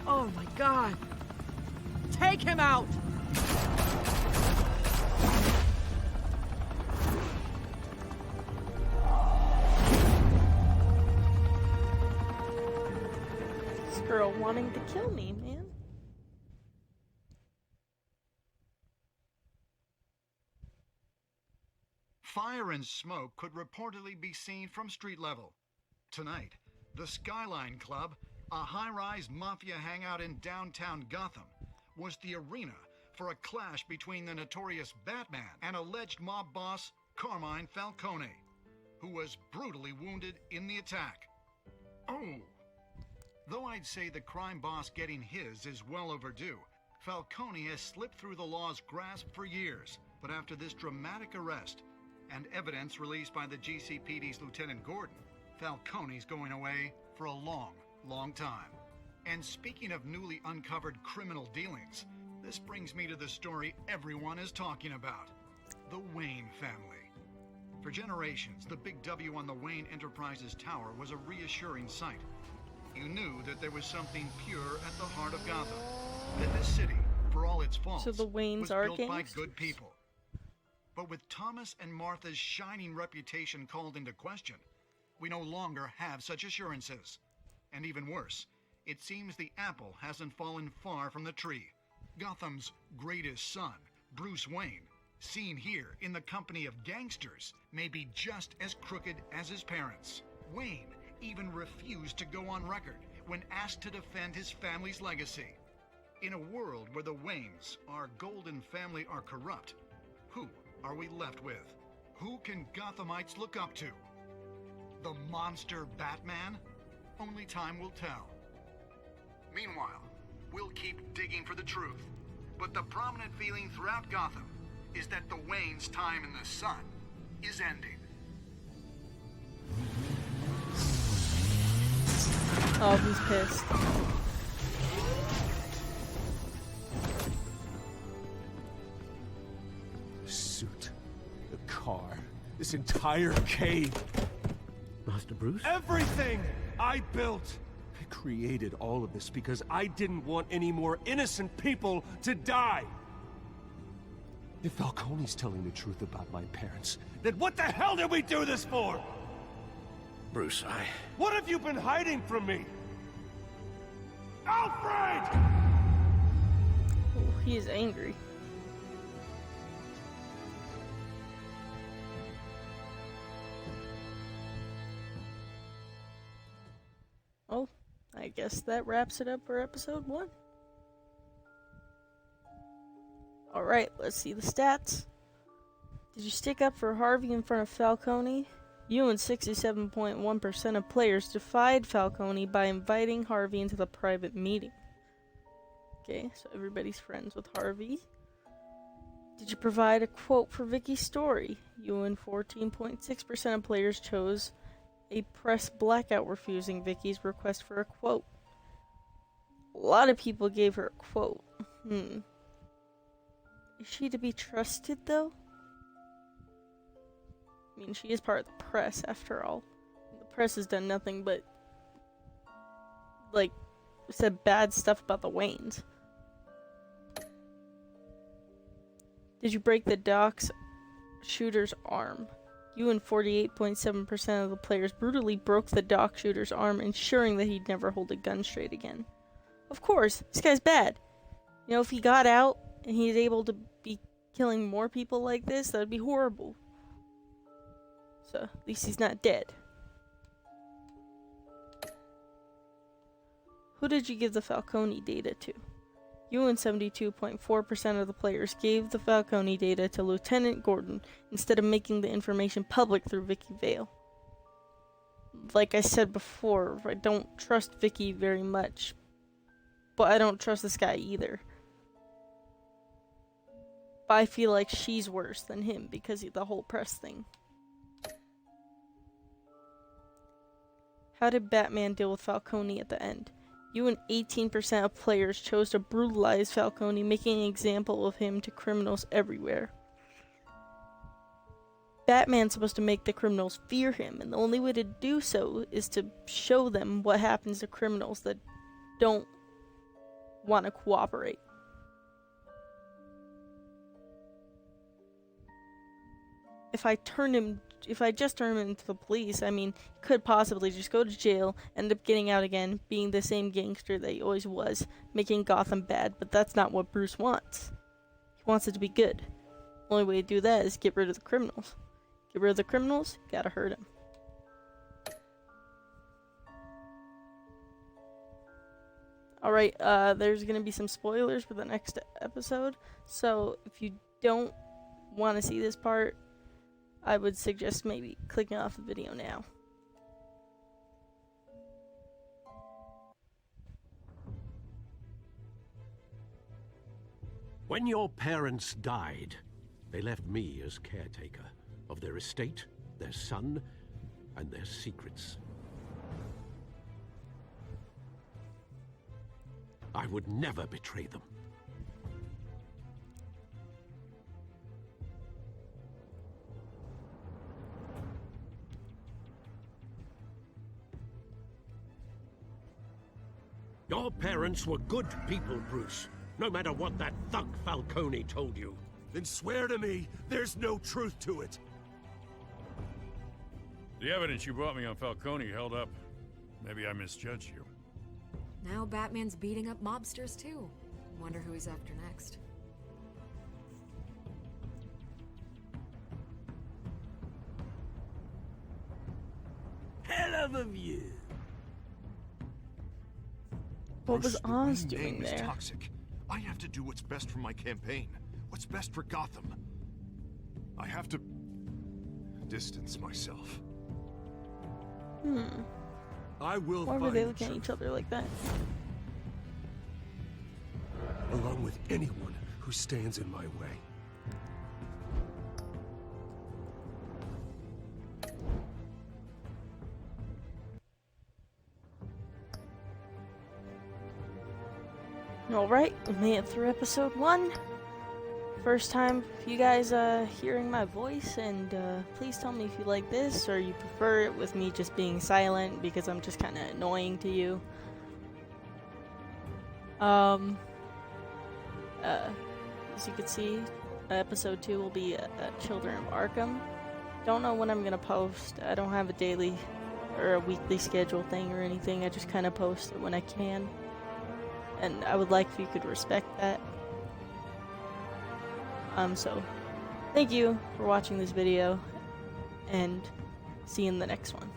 S17: Oh my God! Take him out!
S1: This girl wanting to kill me, man.
S16: Fire and smoke could reportedly be seen from street level. Tonight, the Skyline Club, a high-rise mafia hangout in downtown Gotham, was the arena for a clash between the notorious Batman and alleged mob boss Carmine Falcone, who was brutally wounded in the attack. Oh! Though I'd say the crime boss getting his is well overdue, Falcone has slipped through the law's grasp for years. But after this dramatic arrest and evidence released by the GCPD's Lieutenant Gordon, Falcone's going away for a long, long time. And speaking of newly uncovered criminal dealings, this brings me to the story everyone is talking about: the Wayne family. For generations, the Big W on the Wayne Enterprises Tower was a reassuring sight. You knew that there was something pure at the heart of Gotham. That this city, for all its faults,
S1: So the Waynes
S16: was
S1: are
S16: built by
S1: gangsters?
S16: good people. But with Thomas and Martha's shining reputation called into question, we no longer have such assurances. And even worse, it seems the apple hasn't fallen far from the tree. Gotham's greatest son, Bruce Wayne, seen here in the company of gangsters, may be just as crooked as his parents. Wayne even refused to go on record when asked to defend his family's legacy. In a world where the Waynes, our golden family, are corrupt, who are we left with? Who can Gothamites look up to? The monster Batman? Only time will tell. Meanwhile, we'll keep digging for the truth. But the prominent feeling throughout Gotham is that the Waynes' time in the sun is ending.
S1: Oh, he's pissed.
S7: The suit, the car, this entire cave.
S11: Master Bruce?
S7: Everything I built! I created all of this because I didn't want any more innocent people to die! If Falcone's telling the truth about my parents, then what the hell did we do this for?
S6: Bruce,
S7: What have you been hiding from me? Alfred!
S1: Oh, he is angry. Oh, I guess that wraps it up for episode 1. Alright, let's see the stats. Did you stick up for Harvey in front of Falcone? You and 67.1% of players defied Falcone by inviting Harvey into the private meeting. Okay, so everybody's friends with Harvey. Did you provide a quote for Vicky's story? You and 14.6% of players chose a press blackout, refusing Vicky's request for a quote. A lot of people gave her a quote. Is she to be trusted, though? I mean, she is part of the press, after all. The press has done nothing but, like, said bad stuff about the Waynes. Did you break the Doc's shooter's arm? You and 48.7% of the players brutally broke the Doc shooter's arm, ensuring that he'd never hold a gun straight again. Of course, this guy's bad. You know, if he got out and he's able to be killing more people like this, that would be horrible. So, at least he's not dead. Who did you give the Falcone data to? You and 72.4% of the players gave the Falcone data to Lieutenant Gordon instead of making the information public through Vicky Vale. Like I said before, I don't trust Vicky very much, but I don't trust this guy either. But I feel like she's worse than him because of the whole press thing. How did Batman deal with Falcone at the end? You and 18% of players chose to brutalize Falcone, making an example of him to criminals everywhere. Batman's supposed to make the criminals fear him, and the only way to do so is to show them what happens to criminals that don't want to cooperate. If I just turn him into the police, I mean, he could possibly just go to jail, end up getting out again, being the same gangster that he always was, making Gotham bad, but that's not what Bruce wants. He wants it to be good. The only way to do that is get rid of the criminals. Get rid of the criminals, you gotta hurt him. Alright, there's gonna be some spoilers for the next episode, so if you don't want to see this part, I would suggest maybe clicking off the video now.
S6: When your parents died, they left me as caretaker of their estate, their son, and their secrets. I would never betray them. Your parents were good people, Bruce. No matter what that thug Falcone told you.
S7: Then swear to me there's no truth to it.
S20: The evidence you brought me on Falcone held up. Maybe I misjudged you.
S15: Now Batman's beating up mobsters too. Wonder who he's after next.
S17: love of you.
S1: What was Oz
S10: Wayne
S1: doing
S10: name is
S1: there?
S10: toxic. I have to do what's best for my campaign. What's best for Gotham. I have to distance myself. I will
S1: Why were
S10: find
S1: they
S10: the
S1: looking at
S10: truth,
S1: each other like that?
S7: along with anyone who stands in my way.
S1: Alright, we made it through episode 1. First time for you guys hearing my voice, and please tell me if you like this or you prefer it with me just being silent because I'm just kind of annoying to you. As you can see, episode 2 will be Children of Arkham. Don't know when I'm gonna post. I don't have a daily or a weekly schedule thing or anything. I just kind of post it when I can. And I would like if you could respect that. So, thank you for watching this video, and see you in the next one.